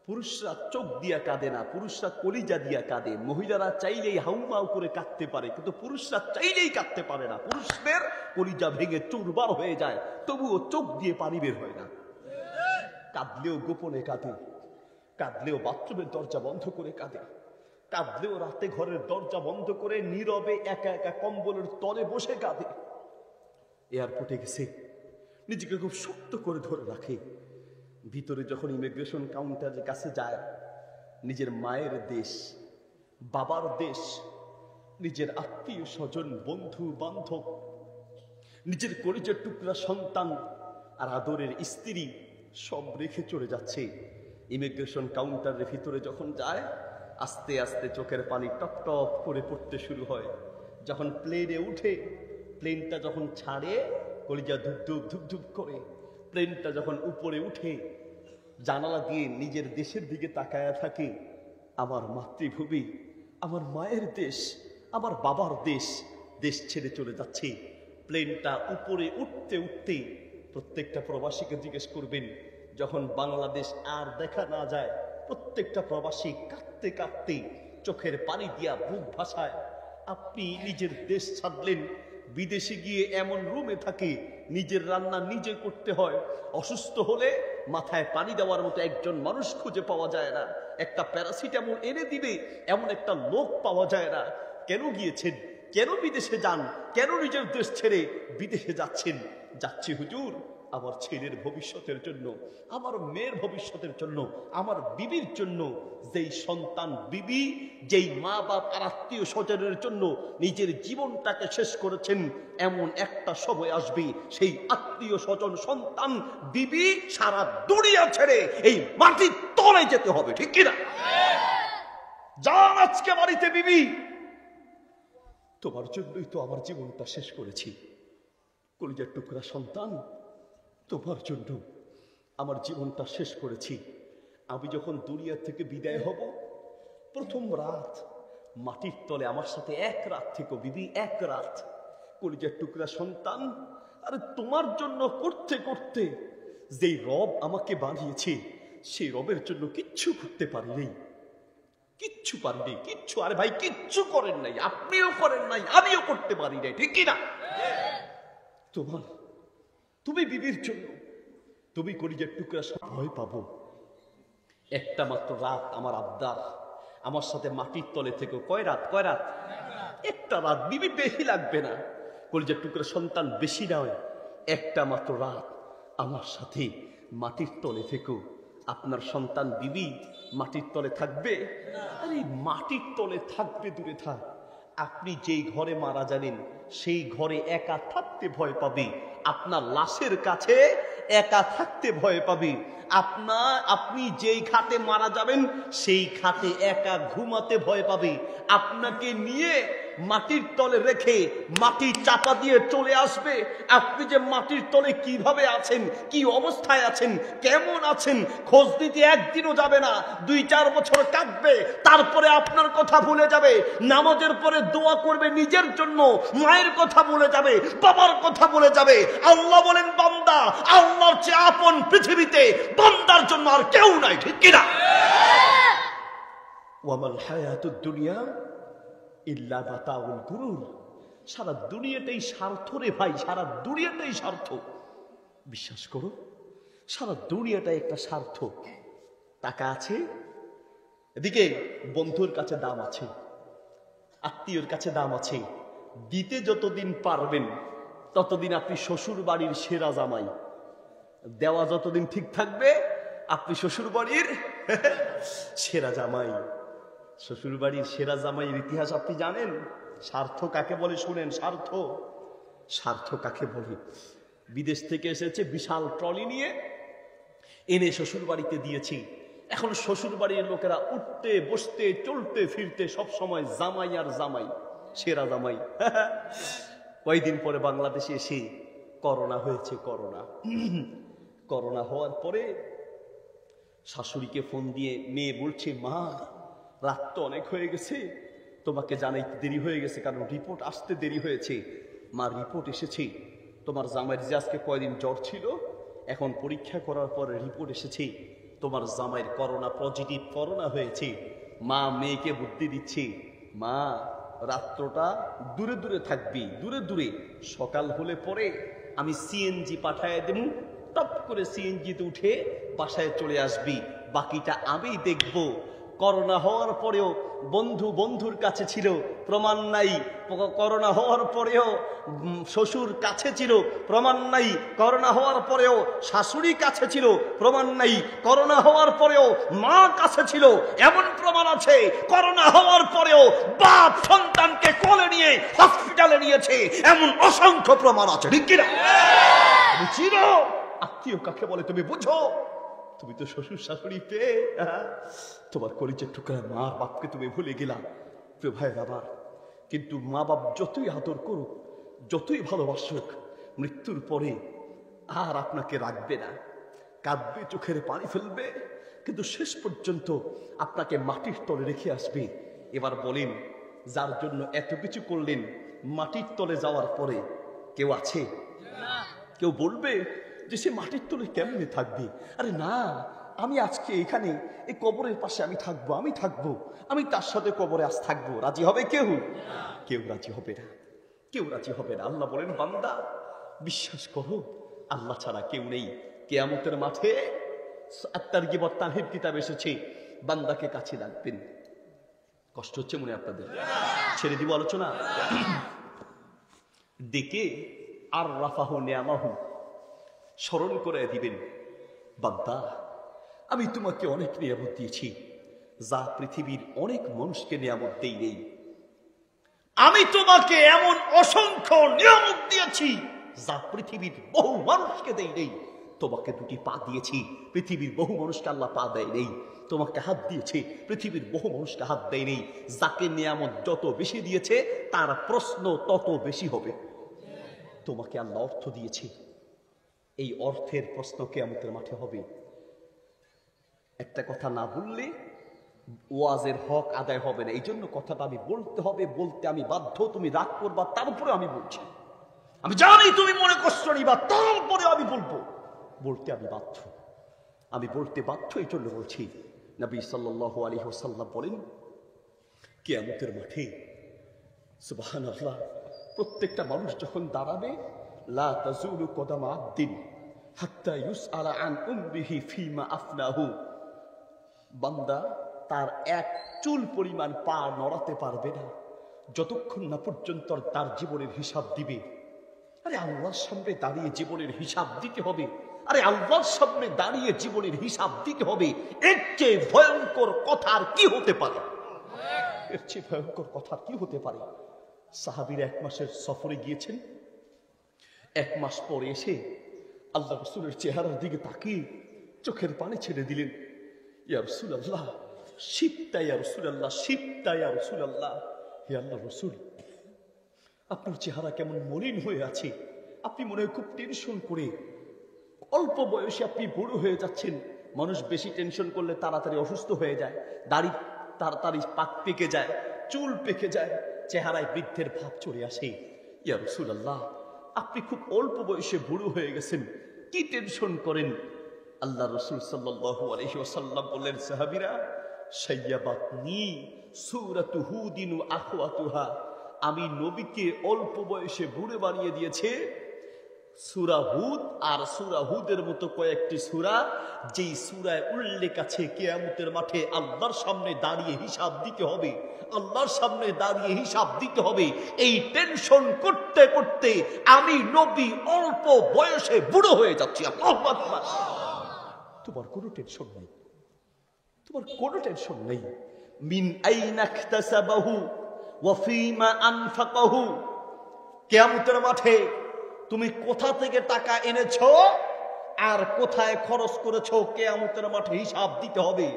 পুরুষরা চোখ দিয়া কাঁদে না, পুরুষরা কলিজা দিয়া কাঁদে। মহিলারা চাইলেই হাউমাউ করে কাঁদতে পারে, কিন্তু পুরুষরা চাইলেই কাঁদতে পারে না। পুরুষদের কলিজা ভেঙে চুরবার হয়ে যায়, তবুও চোখ দিয়ে পানি বের হয় না। কাঁদলেও গোপনে কাঁদে, কাঁদলেও বাথরুমের দরজা বন্ধ করে কাঁদে, কাঁদলেও রাতে ঘরের দরজা বন্ধ করে নীরবে একা একা কম্বলের তলে বসে কাঁদে। এয়ারপোর্টে গেছে, নিজেকে খুব শক্ত করে ধরে রাখে। ভিতরে যখন ইমিগ্রেশন কাউন্টারের কাছে যায়, নিজের মায়ের দেশ, বাবার দেশ, নিজের আত্মীয় স্বজন, বন্ধু বান্ধব, নিজের কলিজার টুকরা সন্তান আর আদরের স্ত্রী সব রেখে চলে যাচ্ছে। ইমিগ্রেশন কাউন্টারের ভিতরে যখন যায়, আস্তে আস্তে চোখের পানি টপ টপ করে পড়তে শুরু হয়। যখন প্লেনে উঠে, প্লেনটা যখন ছাড়ে, কলিজা ধুপ ধুপ করে। প্লেনটা যখন উপরে উঠে, জানালা দিয়ে নিজের দেশের দিকে তাকায়া থাকে। আমার মাতৃভূমি, আমার মায়ের দেশ, আমার বাবার দেশ, দেশ ছেড়ে চলে যাচ্ছে। প্লেনটা উপরে উঠতে উঠতে প্রত্যেকটা প্রবাসীকে জিজ্ঞেস করবেন, যখন বাংলাদেশ আর দেখা না যায়, প্রত্যেকটা প্রবাসী কাঁদতে কাঁদতে চোখের পানি দিয়া বুক ভাসায়। আপনি নিজের দেশ ছাড়লেন, বিদেশে গিয়ে এমন রুমে থাকে, নিজের রান্না নিজে করতে হয়। অসুস্থ হলে মাথায় পানি দেওয়ার মতো একজন মানুষ খুঁজে পাওয়া যায় না, একটা প্যারাসিটামল এনে দিবে এমন একটা লোক পাওয়া যায় না। কেন গিয়েছেন? কেন বিদেশে যান? কেন নিজের দেশ ছেড়ে বিদেশে যাচ্ছেন? যাচ্ছি হুজুর আমার ছেলের ভবিষ্যতের জন্য, আমার মেয়ের ভবিষ্যতের জন্য, আমার বিবির জন্য। যেই সন্তান বিবি, যেই মা বাপ আর আত্মীয় স্বজনের জন্য নিজের জীবনটাকে শেষ করেছেন, এমন একটা সময় আসবে সেই আত্মীয় স্বজন, সন্তান, বিবি সারা দুনিয়া ছেড়ে এই মাটির তলে যেতে হবে, ঠিক কিনা? যান আজকে বাড়িতে বিবি, তোমার জন্যই তো আমার জীবনটা শেষ করেছি। কলিজার টুকরা সন্তান, তোমার জন্য আমার জীবনটা শেষ করেছি। আমি যখন দুনিয়া থেকে বিদায় হব, প্রথম রাত মাটির তলে আমার সাথে এক রাত থেকো বিবি, এক রাত। কলিজার টুকরা সন্তান, আরে তোমার জন্য করতে করতে যেই রব আমাকে বানিয়েছে, সেই রবের জন্য কিচ্ছু করতে পারি নাই, কিচ্ছু পারিনি, কিচ্ছু। আরে ভাই কিচ্ছু করেন নাই, আপনিও করেন নাই, আমিও করতে পারি নাই, ঠিক কিনা? তোমার, তুমি বিবির জন্য, তুমি কলিজার টুকরা ভয় পাবো। একটা মাত্র রাত আমার আবদার, আমার সাথে মাটির তলে থেকে। কয় রাত? কয় রাত? একটা রাত। বিবি বেশি লাগবে না, কলিজার টুকরা সন্তান বেশি নয়, একটা মাত্র রাত আমার সাথে মাটির তলে থেকে। আপনার সন্তান বিবি মাটির তলে থাকবে? আরে মাটির তলে থাকবে দূরে থাক, আপনি যেই ঘরে মারা যাবেন সেই ঘরে একা থাকতে ভয় পাবে, আপনার লাশের কাছে একা থাকতে ভয় পাবে। আপনি যেই খাটে মারা যাবেন সেই খাটে একা ঘুমাতে ভয় পাবে। আপনাকে নিয়ে মাটির তলে রেখে মাটি চাপা দিয়ে চলে আসবে। আপনি যে মাটির তলে কিভাবে আছেন, কি অবস্থায় আছেন, কেমন আছেন, খোঁজ দিতে একদিনও যাবে না, 2-4 বছর কাটবে, তারপরে আপনার কথা ভুলে যাবে। নামাজের পরে দোয়া করবে নিজের জন্য, মায়ের কথা বলে যাবে, বাবার কথা বলে যাবে। আল্লাহ বলেন, বান্দা, আল্লাহর চেয়ে আপন পৃথিবীতে বান্দার জন্য আর কেউ নাই, ঠিক কিনা? ওয়ামাল হায়াতুদ দুনিয়া ইল্লা মাতাউল গুরুর। সারা দুনিয়াটাই স্বার্থ রে ভাই, সারা দুনিয়াটাই স্বার্থ। বিশ্বাস করো, সারা দুনিয়াটা একটা স্বার্থ। টাকা আছে, এদিকে বন্ধুর কাছে দাম আছে, আত্মীয়র কাছে দাম আছে। দিতে যতদিন পারবেন ততদিন আপনি শ্বশুর বাড়ির সেরা জামাই। দেওয়া যতদিন ঠিক থাকবে আপনি শ্বশুর বাড়ির সেরা জামাই। শ্বশুর বাড়ির সেরা জামাইয়ের ইতিহাস আপনি জানেন? স্বার্থ কাকে বলে শুনেন। স্বার্থ, স্বার্থ কাকে বলে? বিদেশ থেকে এসেছে বিশাল ট্রলি নিয়ে, এনে শ্বশুর বাড়িতে দিয়েছি। এখন শ্বশুর বাড়ির লোকেরা উঠতে বসতে চলতে ফিরতে সব সময় জামাই আর জামাই, সেরা জামাই। কয়েকদিন পরে বাংলাদেশে এসে করোনা হয়েছে। করোনা হওয়ার পরে শাশুড়িকে ফোন দিয়ে মেয়ে বলছে, মা রাত তো অনেক হয়ে গেছে, তোমাকে জানাইতে দেরি হয়ে গেছে, কারণ রিপোর্ট আসতে দেরি হয়েছে। মা রিপোর্ট এসেছে, তোমার জামাইয়ের যে আজকে কয়দিন জ্বর ছিল, এখন পরীক্ষা করার পরে রিপোর্ট এসেছে তোমার জামাইয়ের করোনা পজিটিভ, করোনা হয়েছে। মা মেয়েকে বুদ্ধি দিচ্ছে, মা রাত্রটা দূরে দূরে থাকবি, দূরে দূরে। সকাল হলে পরে আমি সিএনজি পাঠায় দেব, টপ করে সিএনজিতে উঠে বাসায় চলে আসবি, বাকিটা আমি দেখব। করোনা হওয়ার পরেও বন্ধুর কাছে ছিল, প্রমাণ নাই। করোনা হওয়ার পরেও শ্বশুর কাছে ছিল, প্রমাণ নাই। করোনা হওয়ার পরেও শাশুড়ি কাছে ছিল, প্রমাণ নাই। করোনা হওয়ার পরেও মা কাছে ছিল, এমন প্রমাণ আছে। করোনা হওয়ার পরেও বাপ সন্তানকে কোলে নিয়ে হসপিটালে নিয়েছে, এমন অসংখ্য প্রমাণ আছে। ঠিক কিনা? তুমি চিনো আত্মীয় কাকে বলে? তুমি বুঝো? তুমি তো শ্বশুর শাশুড়ি পেয়ে তোমার কলিজার টুকরা মা বাপকে তুমি ভুলে গেলা। প্রিয় ভাই আমার, কিন্তু মা বাপ যতই আদর করুক, যতই ভালোবাসুক, মৃত্যুর পরে আর আপনাকে রাখবে না। কাঁদবে, চোখের পানি ফেলবে, কিন্তু শেষ পর্যন্ত আপনাকে মাটির তলে রেখে আসবে। এবার বলেন, যার জন্য এত কিছু করলেন, মাটির তলে যাওয়ার পরে কেউ আছে? কেউ বলবে যে সে মাটির তলে কেমনে থাকবে? আরে না, আমি আজকে এখানে এই কবরের পাশে আমি থাকবো, আমি তার সাথে কবরে আজ থাকবো। রাজি হবে কেউ? কেউ রাজি হবে না, কেউ রাজি হবে না। আল্লাহ বলেন, বান্দা বিশ্বাস করো, আল্লাহ ছাড়া কেউ নেই। কিয়ামতের মাঠে আত-তারগীব ওয়াত-তারহীব কিতাব এসেছে, বান্দাকে কাছে রাখবেন। কষ্ট হচ্ছে মনে আপনাদের? ছেড়ে দিব আলোচনা। ডেকে আর রাফাহু নিয়ামাহু, স্মরণ করে দিবেন, বান্দা আমি তোমাকে অনেক নিয়ামত দিয়েছি, যা পৃথিবীর অনেক মানুষকে নিয়ামত দেই নেই। আমি তোমাকে এমন অসংখ্য নিয়ামত দিয়েছি যা পৃথিবীর বহু মানুষকে দেই নেই। তোমাকে দুটি পা দিয়েছি, পৃথিবীর বহু মানুষকে আল্লাহ পা দেয় নেই। তোমাকে হাত দিয়েছে, পৃথিবীর বহু মানুষকে হাত দেয় নেই। যাকে নিয়ামত যত বেশি দিয়েছে তার প্রশ্ন তত বেশি হবে। তোমাকে আল্লাহ অর্থ দিয়েছে, এই অর্থের প্রশ্ন কিয়ামতের মাঠে হবে। একটা কথা না বললে ওয়াজের হক আদায় হবে না। এই জন্য কথাটা আমি বলতে হবে, বলতে আমি বাধ্য। তুমি রাগ করবা, তারপরে আমি বলছি। আমি জানি তুমি মনে কষ্ট নিবা, তারপরে আমি বলবো। বলতে আমি বাধ্য, আমি বলতে বাধ্য। এই জন্য বলছি। নবী সাল্লাল্লাহু আলাইহি ওয়াসাল্লাম বলেন, কিয়ামতের মাঠে সুবহানাল্লাহ, প্রত্যেকটা মানুষ যখন দাঁড়াবে, লা তাজুলু কদামা আবদিন হাত্তা ইউসআলা আন উমরিহি ফিমা আফনাহু, বান্দা তার এক চুল পরিমাণ পা নড়াতে পারবে না যতক্ষণ না পর্যন্ত তার জীবনের হিসাব দিবে। আরে আল্লাহর সামনে দাঁড়িয়ে জীবনের হিসাব দিতে হবে। আরে আল্লাহর সামনে দাঁড়িয়ে জীবনের হিসাব দিতে হবে। এর চেয়ে ভয়ঙ্কর কথা আর কি হতে পারে? এর চেয়ে ভয়ঙ্কর কথা কি হতে পারে? সাহাবীরা 1 মাসের সফরে গিয়েছেন। 1 মাস পরে এসে আল্লাহ রাসূলের চেহারার দিকে তাকিয়ে চোখের পানি ছেড়ে দিলেন। ইয়া রাসূলুল্লাহ, শিবতা ইয়া রাসূলুল্লাহ, শিবতা ইয়া রাসূলুল্লাহ। হে আল্লাহর রাসূল, আপনার চেহারা কেমন মলিন হয়ে আছে। আপনি মনে হয় খুব টেনশন করে, অল্প বয়সে আপনি বুড়ো হয়ে যাচ্ছেন। মানুষ বেশি টেনশন করলে তাড়াতাড়ি অসুস্থ হয়ে যায়, দাড়ি তাড়াতাড়ি পাক পেকে যায়, চুল পেকে যায়, চেহারায় বৃদ্ধের ভাব চলে আসে। ইয়া রাসূলুল্লাহ, আপনি খুব অল্প বয়সে বুড়ো হয়ে গেছেন, কি টেনশন করেন? আল্লাহ রাসূল সাল্লাল্লাহু আলাইহি ওয়াসাল্লাম বললেন, সাহাবীরা, শাইয়াবাতনি সূরাতু হুদিন ওয়া আখওয়াতুহা, আমি নবীকে অল্প বয়সে বুড়ো বানিয়ে দিয়েছে সূরা হুদ আর সূরা হুদের মতো কয়েকটি সূরা, যেই সূরায় উল্লেখ আছে কিয়ামতের মাঠে আল্লাহর সামনে দাঁড়িয়ে হিসাব দিতে হবে, আল্লাহর সামনে দাঁড়িয়ে হিসাব দিতে হবে। এই টেনশন করতে করতে আমি নবী অল্প বয়সে বুড়ো হয়ে যাচ্ছি। আল্লাহু আকবার। তোমার কোনো টেনশন নেই, তোমার কোনো টেনশন নেই। মিন আইনা ইকতাসাবাহু ওয়া ফীমা আনফাকাহু, কিয়ামতের মাঠে তুমি কোথা থেকে টাকা এনেছো আর কোথায় খরচ করেছো, কিয়ামতের মাঠে হিসাব দিতে হবে।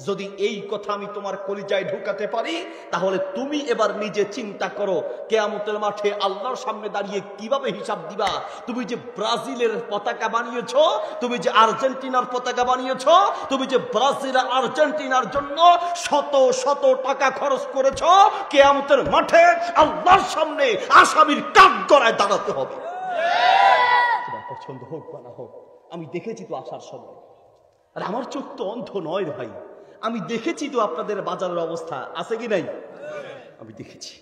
যদি এই কথা আমি তোমার কলিজায় ঢুকাতে পারি, তাহলে তুমি এবার নিজে চিন্তা করো, কিয়ামতের মাঠে আল্লাহর সামনে দাঁড়িয়ে কিভাবে হিসাব দিবা। তুমি যে ব্রাজিলের পতাকা বানিয়েছো, তুমি যে আর্জেন্টিনার পতাকা বানিয়েছো, তুমি যে ব্রাজিল আর আর্জেন্টিনার জন্য শত শত টাকা খরচ করেছো, কিয়ামতের মাঠে আল্লাহর সামনে আসামির কাঠগড়ায় দাঁড়াতে হবে। তোমার পছন্দ হোক বা না হোক, আমি দেখেছি তো আসার সময়। আর আমার চোখ তো অন্ধ নয় ভাই, আমি দেখেছি তো আপনাদের বাজারের অবস্থা আছে কি নাই, আমি দেখেছি।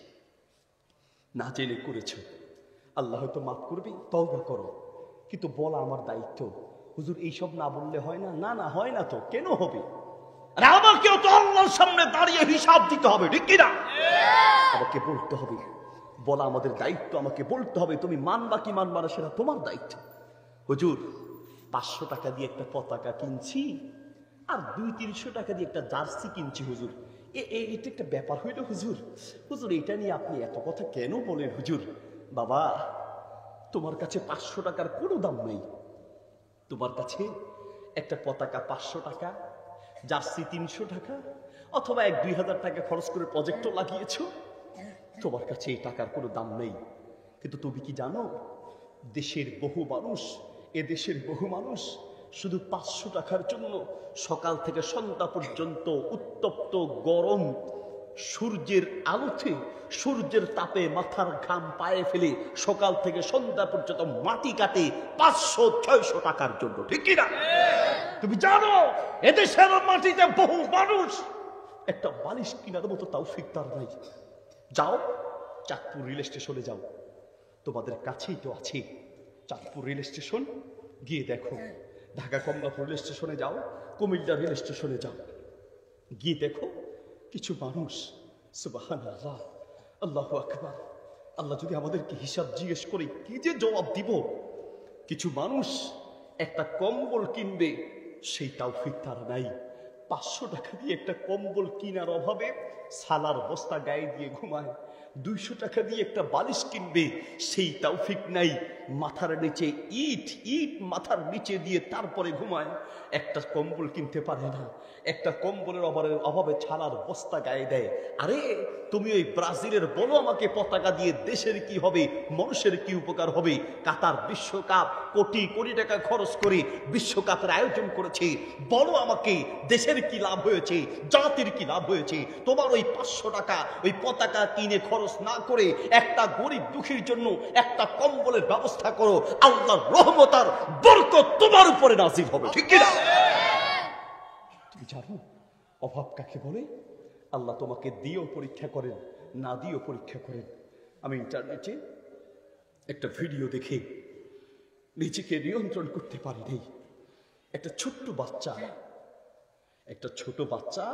না জেনে করেছো, আল্লাহ হয়তো মাফ করবে, তওবা করো। কিন্তু বলা আমার দায়িত্ব। হুজুর এইসব না বললে হয় না? না না, হয় না তো, কেন হবে? আর আমাকেও তো আল্লাহর সামনে দাঁড়িয়ে হিসাব দিতে হবে, ঠিক কিনা? আমাকে বলতে হবে, বলা আমাদের দায়িত্ব। আমাকে বলতে হবে, তুমি মানবা কি মানবা না সেটা তোমার দায়িত্ব। হুজুর 500 টাকা দিয়ে একটা পতাকা কিনছি আর 200-300 টাকা দিয়ে একটা জার্সি কিনছি, হুজুর এটা একটা ব্যাপার হইল হুজুর? হুজুর এটা নিয়ে আপনি এত কথা কেন বলেন হুজুর? বাবা, তোমার কাছে 500 টাকার কোনো দাম নেই। তোমার কাছে একটা পতাকা 500 টাকা, জার্সি 300 টাকা, অথবা 1-2 হাজার টাকা খরচ করে প্রজেক্টও লাগিয়েছো, তোমার কাছে এই টাকার কোনো দাম নেই। কিন্তু তুমি কি জানো, দেশের বহু মানুষ, এদেশের বহু মানুষ শুধু 500 টাকার জন্য সকাল থেকে সন্ধ্যা পর্যন্ত উত্তপ্ত গরম সূর্যের আলোতে, সূর্যের তাপে মাথার ঘাম পায়ে ফেলে সকাল থেকে সন্ধ্যা পর্যন্ত মাটি কাটে 500-600 টাকার জন্য, ঠিক কিনা? তুমি জানো এদেশের মাটিতে বহু মানুষ একটা বালিশ কেনার মতো তৌফিক তার নাই। যাও চাঁদপুর রেল স্টেশনে যাও, তোমাদের কাছেই তো আছে চাঁদপুর রেল স্টেশন, গিয়ে দেখো। ঢাকা কমলাপুর রেল স্টেশনে যাও, কুমিল্লা রেল স্টেশনে যাও, গিয়ে দেখো কিছু মানুষ, সুবহানাল্লাহ, আল্লাহু আকবার। আল্লাহ যদি আমাদেরকে হিসাব জিজ্ঞেস করে কি যে জবাব দিব। কিছু মানুষ একটা কম্বল কিনবে, সেই তৌফিক তার নাই। 500 টাকা দিয়ে একটা কম্বল কিনার অভাবে সালার বস্তা গায়ে দিয়ে ঘুমায়। 200 টাকা দিয়ে একটা বালিশ কিনবে, সেই তৌফিক নাই। মাথার নিচে ইট মাথার নিচে দিয়ে তারপরে ঘুমায়। একটা কম্বল কিনতে পারে না, একটা কম্বলের অভাবে ছালার বস্তা গায়ে দেয়। আরে তুমি ওই ব্রাজিলের বলো আমাকে পতাকা দিয়ে দেশের কি হবে, মানুষের কি উপকার হবে? কাতার বিশ্বকাপ কোটি কোটি টাকা খরচ করে বিশ্বকাপের আয়োজন করেছে, বলো আমাকে দেশের কি লাভ হয়েছে, জাতির কি লাভ হয়েছে? তোমার ওই 500 টাকা ওই পতাকা কিনে খরচ না করে একটা গরিব দুঃখীর জন্য একটা কম্বলের ব্যবস্থা করো, আল্লাহর রহমত আর বরকত তোমার উপরে নাযিল হবে, ঠিক কি না? তুমি জানো অভাব কাকে বলে? আল্লাহ তোমাকে দিয়েও পরীক্ষা করেন, না দিয়েও পরীক্ষা করেন। আমি ইন্টারনেটে একটা ভিডিও দেখে নিজেকে নিয়ন্ত্রণ করতে পারিনি। একটা ছোট বাচ্চা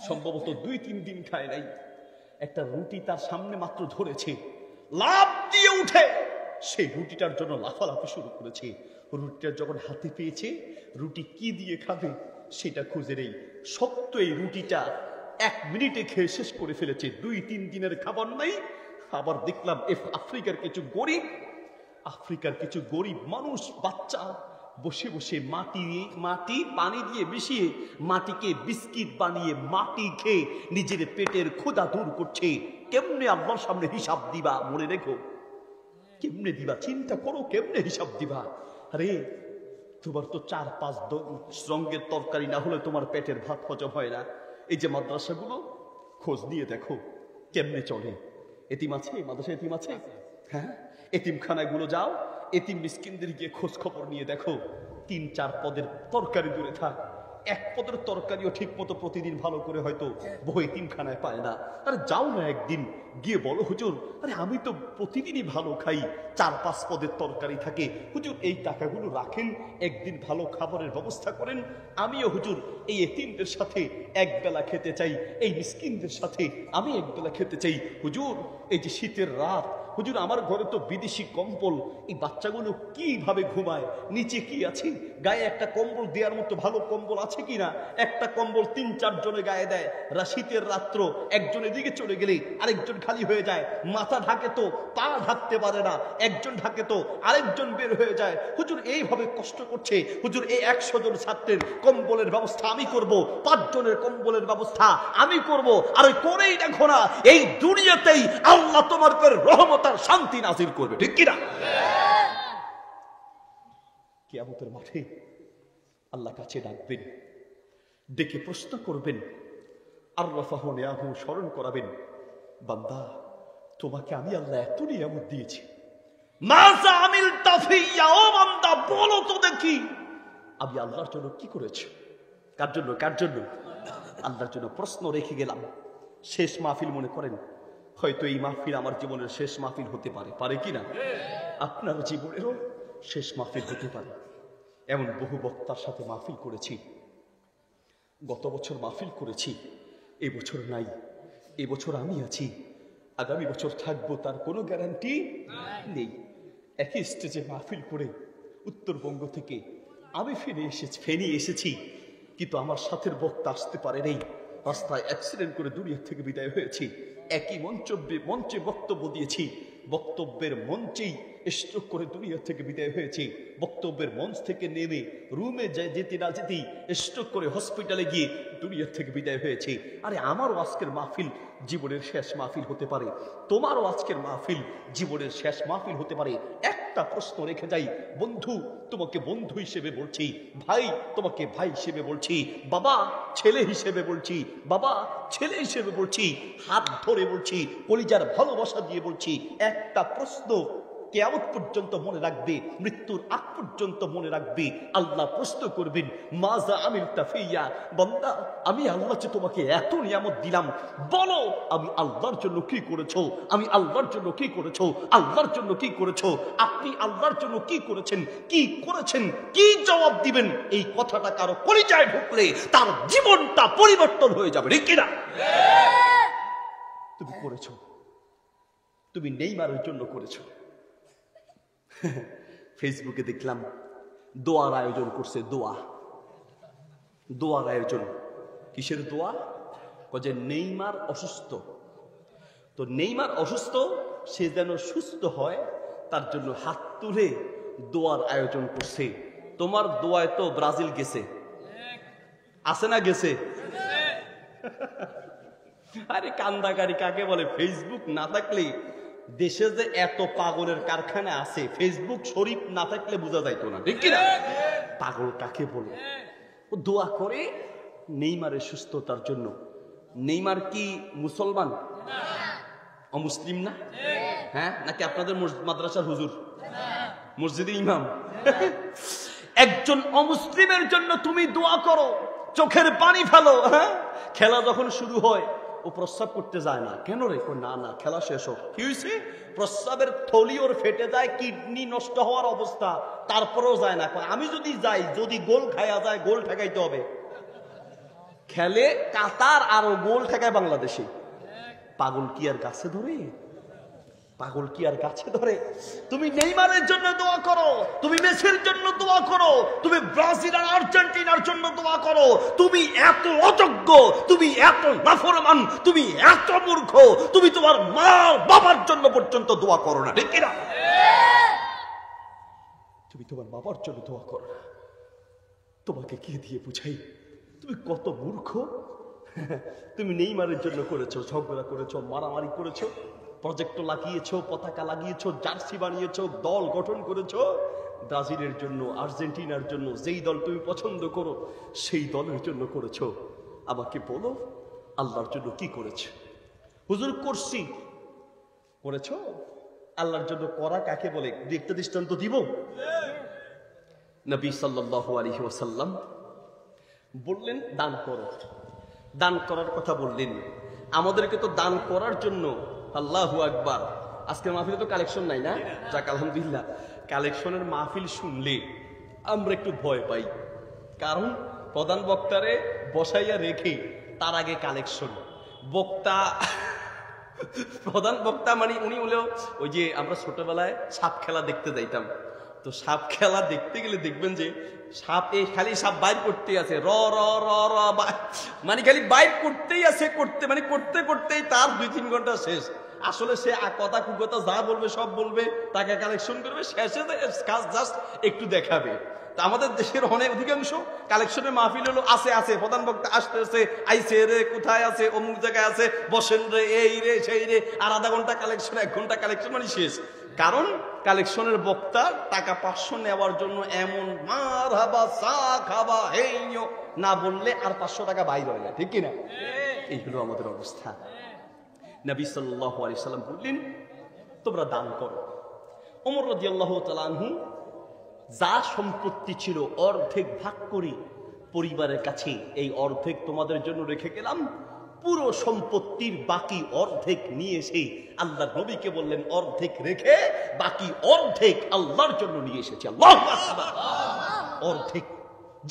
সম্ভবত 2-3 দিন খায় নাই, একটা রুটি তার সামনে মাত্র ধরেছে, লাফ দিয়ে উঠে সেই রুটিটার জন্য লাফালাফি শুরু করেছে। রুটিটা যখন হাতে পেয়েছে, রুটি কি দিয়ে খাবে সেটা খুঁজে নেই। শক্ত এই রুটিটা 1 মিনিটে খেয়ে শেষ করে ফেলেছে। 2-3 দিনের খাবার নাই। আবার দেখলাম আফ্রিকার কিছু গরিব মানুষ, বাচ্চা বসে বসে মাটি পানি দিয়ে মিশিয়ে মাটিকে বিস্কিট বানিয়ে মাটি খেয়ে নিজের পেটের ক্ষুধা দূর করছে। কেমনে আল্লাহর সামনে হিসাব দিবা? মনে রেখো, কেমনে দিবা? চিন্তা করো, কেমনে হিসাব দিবা? আরে তোমার তো 4-5 রঙের তরকারি না হলে তোমার পেটের ভাত হজম হয় না। এই যে মাদ্রাসাগুলো, খোঁজ নিয়ে দেখো কেমনে চলে। এতিম আছে মাদ্রাসা? এতিম আছে? হ্যাঁ, এতিমখানাগুলো যাও, এতিম মিসকিনদের গিয়ে খোঁজ খবর নিয়ে দেখো। 3-4 পদের তরকারি দূরে থাক, এক পদের তরকারিও ঠিক মতো প্রতিদিন ভালো করে হয়তো বহু এতিমখানায় পায় না। আরে যাও না একদিন গিয়ে বলো, হুজুর আরে আমি তো প্রতিদিনই ভালো খাই, 4-5 পদের তরকারি থাকে, হুজুর এই টাকাগুলো রাখেন, একদিন ভালো খাবারের ব্যবস্থা করেন, আমিও হুজুর এই এতিমদের সাথে একবেলা খেতে চাই, এই মিসকিনদের সাথে আমি একবেলা খেতে চাই। হুজুর এই যে শীতের রাত, হুজুর আমার ঘরে তো বিদেশি কম্বল, এই বাচ্চাগুলো কিভাবে ঘুমায়, নিচে কি আছে, গায়ে একটা কম্বল দেওয়ার মতো ভালো কম্বল আছে কিনা, একটা কম্বল 3-4 জনে গায়ে দেয়, শীতের রাত্র একজন এদিকে চলে গেলে আরেকজন খালি হয়ে যায়, মাথা ঢাকে তো পা ঢাকতে পারে না, একজন ঢাকে তো আরেকজন বের হয়ে যায়। হুজুর এইভাবে কষ্ট করছে, হুজুর এই 100 জন ছাত্রের কম্বলের ব্যবস্থা আমি করব, 5 জনের কম্বলের ব্যবস্থা আমি করব, আর ওই করেই দেখো না এই দুনিয়াতেই আল্লাহ তোমার উপর রহমত আর শান্তি নাযিল করবে, ঠিক কিনা? কিয়ামতের মাঠে আল্লাহ কাছে ডাকবেন, ডেকে প্রশ্ন করবেন, আর রাফাহু নিয়াহু স্মরণ করাবেন, বান্দা তোমাকে আমি আল্লাহ এত নিয়ামত দিয়েছি, মাযা আমিলতা ফিয়া, ও বান্দা বলো তো দেখি আমি আল্লাহর জন্য কি করেছি। কার জন্য? কার জন্য? আল্লাহর জন্য। প্রশ্ন রেখে গেলাম, শেষ মাহফিল মনে করেন, হয়তো এই মাহফিল আমার জীবনের শেষ মাহফিল হতে পারে, পারে কিনা? আপনার জীবনেরও শেষ মাহফিল হতে পারে। এমন বহু বক্তার সাথে মাহফিল করেছি, গত বছর মাহফিল করেছি, এবছর নাই, এবছর আমি আছি, আগামী বছর থাকবো তার কোনো গ্যারান্টি নেই। একই স্টেজে মাহফিল করে উত্তরবঙ্গ থেকে আমি ফেনী এসেছি, কিন্তু আমার সাথের বক্তা আসতে পারে নেই, রাস্তায় অ্যাক্সিডেন্ট করে দুনিয়া থেকে বিদায় হয়েছি। একই মঞ্চে বক্তব্য দিয়েছি, বক্তব্যের মঞ্চেই স্ট্রোক করে দুনিয়া থেকে বিদায় হয়েছে, বক্তব্যের মঞ্চ থেকে নেমে রুমে যেতে না যেতেই স্ট্রোক করে হসপিটালে গিয়ে দুনিয়া থেকে বিদায় হয়েছে। আরে আমারও আজকের মাহফিল জীবনের শেষ মাহফিল হতে পারে, তোমারও আজকের মাহফিল জীবনের শেষ মাহফিল হতে পারে। একটা প্রশ্ন রেখে যাই, বন্ধু তোমাকে বন্ধু হিসেবে বলছি, ভাই তোমাকে ভাই হিসেবে বলছি, বাবা ছেলে হিসেবে বলছি, বাবা ছেলে হিসেবে বলছি, হাত ধরে বলছি, কলিজার ভালোবাসা দিয়ে বলছি, একটা প্রশ্ন কিয়ামত পর্যন্ত মনে রাখবে, মৃত্যুর আগ পর্যন্ত মনে রাখবে, আল্লাহ প্রশ্ন করবেন, মাযা আমিলতা ফিয়া, বান্দা আমি আল্লাহ যে তোমাকে এত নিয়ামত দিলাম, বলো আমি আল্লাহর জন্য কি করেছো, আমি আল্লাহর জন্য কি করেছো, আল্লাহর জন্য কি করেছো, আপনি আল্লাহর জন্য কি করেছেন, কি করেছেন, কি জবাব দিবেন? এই কথাটা কারো কলিজায় ঢুকলে তার জীবনটা পরিবর্তন হয়ে যাবে, ঠিক কিনা? তুমি করেছো, তুমি নেইমারের জন্য করেছো। ফেসবুকে দেখলাম দোয়ার আয়োজন করছে, দোয়ার আয়োজন। কিসের দোয়া? যে নেইমার অসুস্থ, তো নেইমার অসুস্থ, সে যেন সুস্থ হয় তার জন্য হাত তুলে দোয়ার আয়োজন করছে। তোমার দোয়ায় তো ব্রাজিল গেছে, আছে না গেছে? আরে কান্দাকারী কাকে বলে? ফেসবুক না থাকলে দেশে যে এত পাগলের কারখানা আছে, ফেসবুক শরীফ না থাকলে বোঝা যাইতো না, ঠিক কিনা? পাগল কাকে বলে? ও দোয়া করে নেইমারের সুস্থতার জন্য। নেইমার কি মুসলমান? অমুসলিম না? হ্যাঁ, নাকি আপনাদের মাদ্রাসার হুজুর, মসজিদের ইমাম? একজন অমুসলিমের জন্য তুমি দোয়া করো, চোখের পানি ফেলো। হ্যাঁ, খেলা যখন শুরু হয় ও প্রস্রাব করতে যায় না, কেন রে? না না, খেলা শেষ হোক। কি হয়েছে? প্রস্রাবের থলি ওর ফেটে যায়, কিডনি নষ্ট হওয়ার অবস্থা, তারপরেও যায় না। আমি যদি যাই, যদি গোল খায়া যায়, গোল ঠেকাইতে হবে। খেলে কাতার আর গোল ঠেকায় বাংলাদেশে। পাগল কি আর গাছে ধরে? পাগল কি আর গাছে ধরে? তুমি নেইমারের জন্য দোয়া করো, তুমি মেসির জন্য দোয়া করো, তুমি ব্রাজিল আর আর্জেন্টিনার জন্য দোয়া করো। তুমি এত অযোগ্য, তুমি এত নাফরমান, তুমি এত মূর্খ, তুমি তোমার মা বাবার জন্য পর্যন্ত দোয়া করো না, ঠিক কিনা? তুমি তোমার বাবার জন্য দোয়া করো না। তোমাকে কি দিয়ে বুঝাই তুমি কত মূর্খ? তুমি নেইমারের জন্য করেছো, ঝগড়া করেছো, মারামারি করেছো, প্রজেক্ট লাগিয়েছো, পতাকা লাগিয়েছো, জার্সি বানিয়েছো, দল গঠন করেছো। ব্রাজিলের জন্য, আর্জেন্টিনার জন্য, যেই দল তুমি পছন্দ করো সেই দলের জন্য করেছো। আমাকে বলো আল্লাহর জন্য কি করেছো? হুজুর করছি, করেছো? আল্লাহর জন্য করা কাকে বলে? একটা দৃষ্টান্ত দিব। নবী সাল্লাল্লাহু আলাইহি ওয়াসাল্লাম বললেন দান করো, দান করার কথা বললেন। আমাদেরকে তো দান করার জন্য, আল্লাহু আকবার, আজকের মাহফিলে তো কালেকশন নাই না? যাক আলহামদুলিল্লাহ। কালেকশনের মাহফিল শুনলে আমরা একটু ভয় পাই, কারণ প্রধান বক্তারে বসাইয়া রেখে তার আগে কালেকশন। বক্তা, প্রধান বক্তা মানে উনি হলেও ওই যে আমরা ছোটবেলায় সাপ খেলা দেখতে যাইতাম, তো সাপ খেলা দেখতে গেলে দেখবেন যে সাপ, এই খালি সাপ বাইর করতেই আছে, র র র র, মানে খালি বাইর করতেই আছে, করতে করতেই তার 2-3 ঘন্টা শেষ। আসলে সে কথা কুকথা যা বলবে সব বলবে, টাকা কালেকশন করবে, শেষে কাজ জাস্ট একটু দেখাবে। তা আমাদের দেশের অনেক অধিকাংশ কালেকশনের মাহফিল হলো আছে প্রধান বক্তা আসতেছে, আইসে রে, কোথায় আছে, অমুক জায়গায় আছে, বসেন রে, এই রে সেই রে, আর আধা ঘন্টা কালেকশন, 1 ঘন্টা কালেকশন, মানে শেষ। কারণ কালেকশনের বক্তা টাকা 500 নেওয়ার জন্য এমন মার হাবা চা খাবা হেইও না বললে আর 500 টাকা বাইর হয় না, ঠিক কিনা? এই হলো আমাদের অবস্থা। নবী সাল্লাল্লাহু আলাইহি সাল্লাম বললেন তোমরা দান করো। ওমর রাদিয়াল্লাহু তাআলা আনহু যা সম্পত্তি ছিল অর্ধেক ভাগ করে পরিবারের কাছে, এই অর্ধেক তোমাদের জন্য রেখে গেলাম, পুরো সম্পত্তির বাকি অর্ধেক নিয়ে এসে আল্লাহর নবীকে বললেন অর্ধেক রেখে বাকি অর্ধেক আল্লাহর জন্য নিয়ে এসেছি। আল্লাহু আকবার। অর্ধেক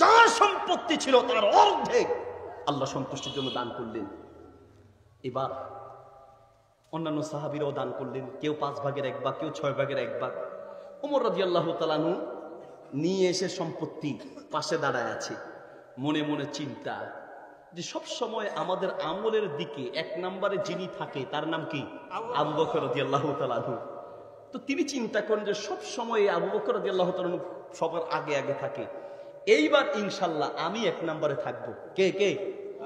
যা সম্পত্তি ছিল তার অর্ধেক আল্লাহ সন্তুষ্টির জন্য দান করলেন। এবার অন্যান্য সাহাবীরাও দান করলেন, কেউ 5 ভাগের 1 ভাগ, কেউ 6 ভাগের 1 ভাগ। ওমর রাদিয়াল্লাহু তাআলা আনহু নিয়ে এসে সম্পত্তি পাশে দাঁড়ায় আছে, মনে মনে চিন্তা যে সব সময় আমাদের আমলের দিকে 1 নম্বরে যিনি থাকে তার নাম কি? আবু বকর রাদিয়াল্লাহু তাআলা আনহু। তো তিনি চিন্তা করেন যে সব সময় আবু বকর রাদিয়াল্লাহু তাআলা আনহু সবার আগে আগে থাকে, এইবার ইনশাআল্লাহ আমি 1 নম্বরে থাকবো। কে কে?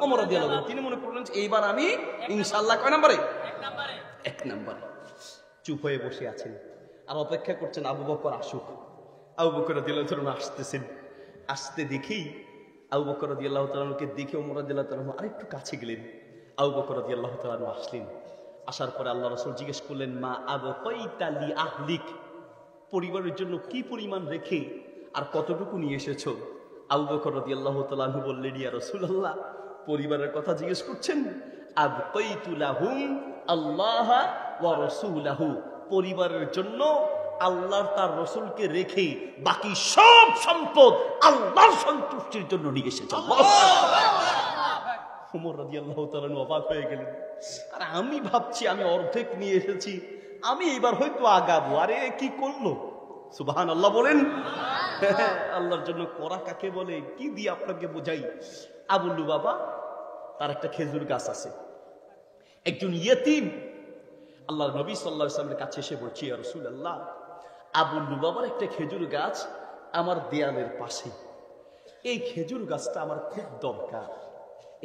ওমর রাদিয়াল্লাহু তাআলা। তিনি মনে করলেন যে এইবার আমি ইনশাআল্লাহ কয় নম্বরে? 1 নম্বরে। চুপ হয়ে বসে আছেন আর অপেক্ষা করছেন আবু বকর আসুক। আবু বকর রাদিয়াল্লাহু তাআলা আসতেছেন, আসতে দেখেই আবু বকর রাদিয়াল্লাহু তাআলাকে দেখে ওমর রাদিয়াল্লাহু তাআলা আরেকটু কাছে গেলেন। আবু বকর রাদিয়াল্লাহু তাআলা আসলেন, আসার পরে আল্লাহ রাসূল জিজ্ঞেস করলেন মা আবকাইতা লি আহলিক, পরিবারের জন্য কি পরিমাণ রেখে আর কতটুকু নিয়ে এসেছো? আবু বকর রাদিয়াল্লাহু তাআলা বললেন ইয়া রাসূলুল্লাহ, পরিবারের কথা জিজ্ঞেস করছেন? আবকাইতু লাহুম আল্লাহ ওয়া রাসূলাহু, পরিবারের জন্য আল্লাহর তার রাসূলকে রেখে বাকি সব সম্পদ আল্লাহর সন্তুষ্টির জন্য নিয়ে এসেছে। ওমর রাদিয়াল্লাহু তাআলা অবাক হয়ে গেলেন, আর আমি ভাবছি আমি অর্ধেক নিয়ে এসেছি, আমি এবার হয়তো আগাবো। আরে কি করলো? সুবহানাল্লাহ বলেন। আল্লাহর জন্য করা কাকে বলে, কি দিয়ে আপনাকে বোঝাই। আবু লুবাবা, তার একটা খেজুর গাছ আছে, একজন ইয়েতিম আল্লাহর নবী সাল্লাল্লাহু আলাইহি ওয়াসাল্লামের কাছে এসে বলছে ইয়া রাসূলুল্লাহ, আবু লুবাবার একটা খেজুর গাছ আমার দেয়ালের পাশে, এই খেজুর গাছটা আমার খুব দরকার।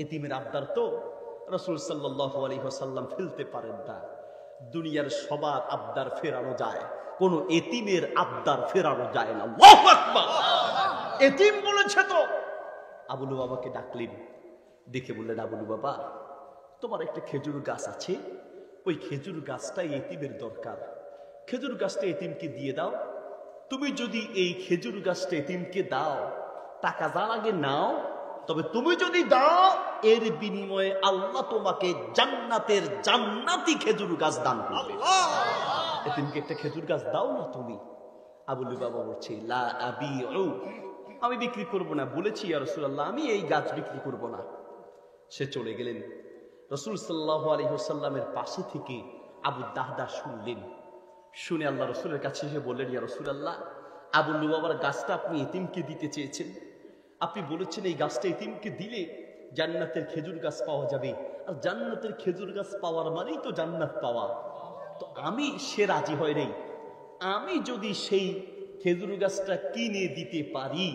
এতিমের আবদার তো রাসূল সাল্লাল্লাহু আলাইহি ওয়াসাল্লাম ফেলতে পারেন না। দুনিয়ার সবার আবদার ফেরানো যায়, কোন এতিমের আবদার ফেরানো যায় না। আল্লাহু আকবার। এতিম বলেছে তো। আবু লুবাবাকে ডাকলেন, দেখে বললেন আবু লুবাবা, তোমার একটা খেজুর গাছ আছে, ওই খেজুর গাছটা এতিমের দরকার, খেজুর গাছটা এতিমকে দিয়ে দাও। তুমি যদি এই খেজুর গাছটা এতিমকে দাও, টাকা যা লাগে নাও, তবে তুমি যদি দাও এর বিনিময়ে আল্লাহ তোমাকে জান্নাতের জান্নাতি খেজুর গাছ দান করবে। এতিমকে একটা খেজুর গাছ দাও না তুমি। আবু লুবাবা বলছে লা আবিউ, আমি বিক্রি করব না। বলেছি ইয়া রাসূলুল্লাহ, আমি এই গাছ বিক্রি করব না। সে চলে গেলেন। রাসূল সাল্লাল্লাহু আলাইহি ওয়াসাল্লামের পাশে থেকে আবু দাহদা শুনলেন, শুনে আল্লাহ রাসূলের কাছে এসে বললেন ইয়া রাসূলুল্লাহ, আবু লুবাবার গাছটা আপনি এতিমকে দিতে চেয়েছেন, আপনি বলেছেন এই গাছটা এতিমকে দিলে জান্নাতের খেজুর গাছ পাওয়া যাবে, আর জান্নাতের খেজুর গাছ পাওয়ার মানেই তো জান্নাত পাওয়া। তো আমি সে রাজি হয় নাই, আমি যদি সেই খেজুর গাছটা কিনে দিতে পারি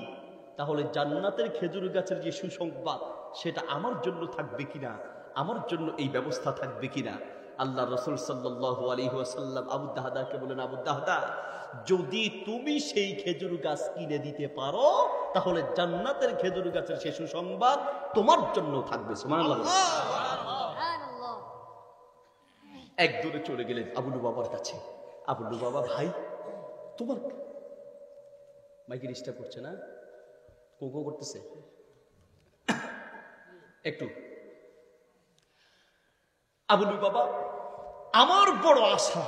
তাহলে জান্নাতের খেজুর গাছের যে সুসংবাদ সেটা আমার জন্য থাকবে কিনা, আমার জন্য এই ব্যবস্থা থাকবে কিনা। আল্লাহ রাসূল সাল্লাল্লাহু আলাইহি ওয়াসাল্লাম আবু দাহদাকে বলেন, আবু দাহদা, যদি তুমি সেই খেজুর গাছ কিনে দিতে পারো তাহলে জান্নাতের খেজুর গাছের সেই সুসংবাদ তোমার জন্য থাকবে। সুবহানাল্লাহ। এক দূরে চলে গেলেন আবু লুবাবার কাছে। আবু লুবাবা, ভাই তোমার মাইকে ডিস্টার্ব করছে না? কোকো করতেছে। একটু আবুলু বাবা, আমার বড় আশা,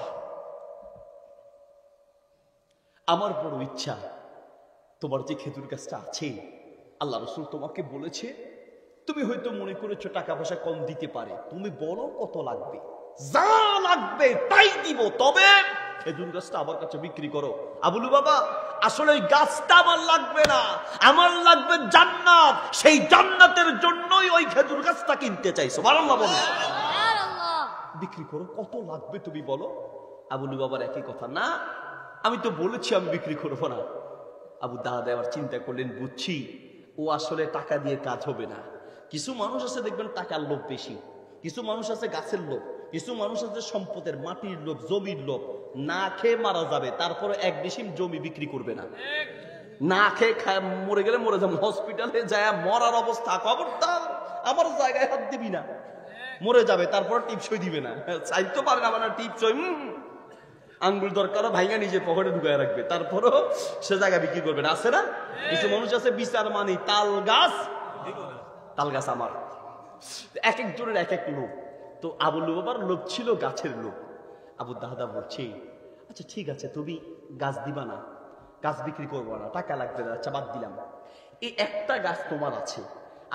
আমার বড় ইচ্ছা, তোমার যে খেজুর গাছটা আছে, আল্লাহ রসুল তোমাকে বলেছে, তুমি হয়তো মনে করেছো টাকা পয়সা কম দিতে পারে, তুমি বলো কত লাগবে, যা লাগবে তাই দিব, তবে খেজুর গাছটা আমার কাছে বিক্রি করো। আবুলু বাবা, আসলে ওই গাছটা আমার লাগবে না, আমার লাগবে জান্নাত, সেই জান্নাতের জন্যই ওই খেজুর গাছটা কিনতে চাই। সুবহানাল্লাহ বলো। বিক্রি করো, কত লাগবে তুমি বলো। আবুলু বাবার একই কথা, না আমি তো বলেছি আমি বিক্রি করবো না। আবু দাদা আবার চিন্তা করলেন, বুঝছি ও আসলে টাকা দিয়ে কাজ হবে না। কিছু মানুষ আছে দেখবেন টাকার লোভ বেশি, কিছু মানুষ আছে গাছের লোভ, কিছু মানুষ আছে সম্পদের, মাটির লোভ, জমির লোভ। না খেয়ে মারা যাবে, তারপরে এক ডিসিম জমি বিক্রি করবে না। না খেয়ে মরে গেলে মরে যাবো, হসপিটালে যায় মরার অবস্থা, খবরদার আমার জায়গায় হাত দিবি না, মরে যাবে, তারপর টিপসই দিবে না, চাইতে পারে না, মানে টিপসই আঙ্গুল দরকার ভাইঙ্গা নিজে পকেটে ঢুকায় রাখবে, তারপরও সে জায়গা বিক্রি করবে না। আছে না কিছু মানুষ আছে, বিচার মানি তাল গাছ, তাল গাছ আমার। এক একজনের এক এক লোভ। তো আবুলু বাবার লোভ ছিল গাছের লোভ। আবু দাদা বলছে, আচ্ছা ঠিক আছে, তুমি গাছ দিবা না, গাছ বিক্রি করবো না, টাকা লাগবে না, আচ্ছা বাদ দিলাম। এই একটা গাছ তোমার আছে,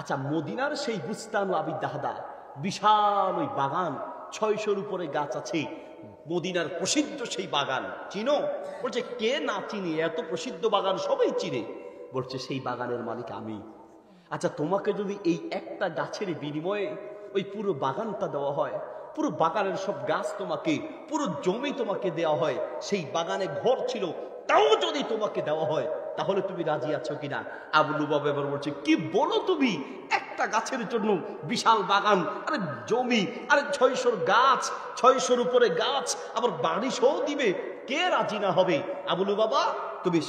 আচ্ছা মদিনার সেই বুস্তান আবি দাদা, বিশাল ওই বাগান, 600-র উপরে গাছ আছে, মদিনার প্রসিদ্ধ সেই বাগান চিনো? বলছে কে না চিনি, এত প্রসিদ্ধ বাগান সবাই চিনে। বলছে সেই বাগানের মালিক আমি। আচ্ছা তোমাকে যদি এই একটা গাছের বিনিময়ে ওই পুরো বাগানটা দেওয়া হয়, পুরো বাগানের সব গাছ তোমাকে, পুরো জমি তোমাকে দেওয়া হয়, সেই বাগানে ঘর ছিল তাও যদি তোমাকে দেওয়া হয়, তাহলে তুমি রাজি আছো কিনা? আবুলু বাবা এবার বলছে, কি বলো তুমি, একটা গাছের জন্য বিশাল বাগান, আরে জমি, আরে 600 গাছ, 600-র উপরে গাছ, আবার বাড়ি সহ দিবে, কে রাজি না হবে? আবুলু বাবা তুমি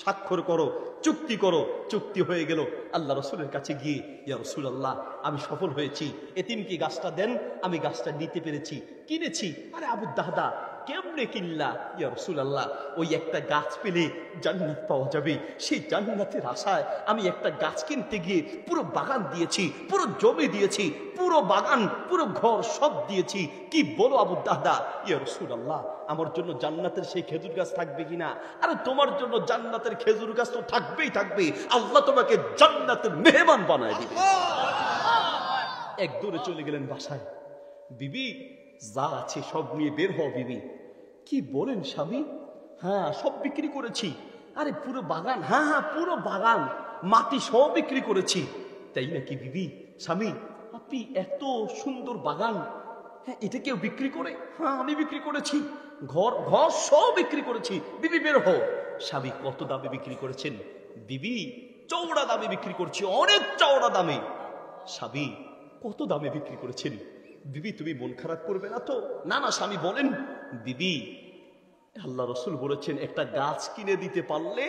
স্বাক্ষর করো, চুক্তি করো। চুক্তি হয়ে গেল। আল্লাহ রসুলের কাছে গিয়ে, ইয়া রাসূলুল্লাহ আমি সফল হয়েছি, এতিমকে গাছটা দেন, আমি গাছটা নিতে পেরেছি, কিনেছি। আরে আবু দাদা কেমনে কিনলা? ইয়া রাসূলুল্লাহ ওই একটা গাছ পেলে জান্নাত পাওয়া যাবে, সেই জান্নাতের আশায় আমি একটা গাছ কিনতে গিয়ে পুরো বাগান দিয়েছি, পুরো জমি দিয়েছি, পুরো বাগান, পুরো ঘর সব দিয়েছি। কি বলো আবু দাদা? ইয়া রাসূলুল্লাহ আমার জন্য জান্নাতের সেই খেজুর গাছ থাকবে কিনা? আরে তোমার জন্য জান্নাতের খেজুর গাছ তো থাকবেই থাকবে, আল্লাহ তোমাকে জান্নাতের মেহমান বানায় দিবে। এক দৌড়ে চলে গেলেন বাসায়। বিবি যা আছে সব নিয়ে বের হও। বিবি কি বলেন স্বামী? হ্যাঁ সব বিক্রি করেছি। আরে পুরো বাগান? হ্যাঁ হ্যাঁ পুরো বাগান, মাটি সব বিক্রি করেছি। তাই নাকি বিবি? স্বামী আপনি এত সুন্দর বাগান, হ্যাঁ এটা কেউ বিক্রি করে? হ্যাঁ আমি বিক্রি করেছি, ঘর ঘর সব বিক্রি করেছি। বিবি বের হও। স্বামী কত দামে বিক্রি করেছেন? বিবি চওড়া দামে বিক্রি করছি, অনেক চওড়া দামে। স্বামী কত দামে বিক্রি করেছেন? বিবি তুমি মন খারাপ করবে না তো? না না স্বামী বলেন। বিবি আল্লাহ রসুল বলেছেন একটা গাছ কিনে দিতে পারলে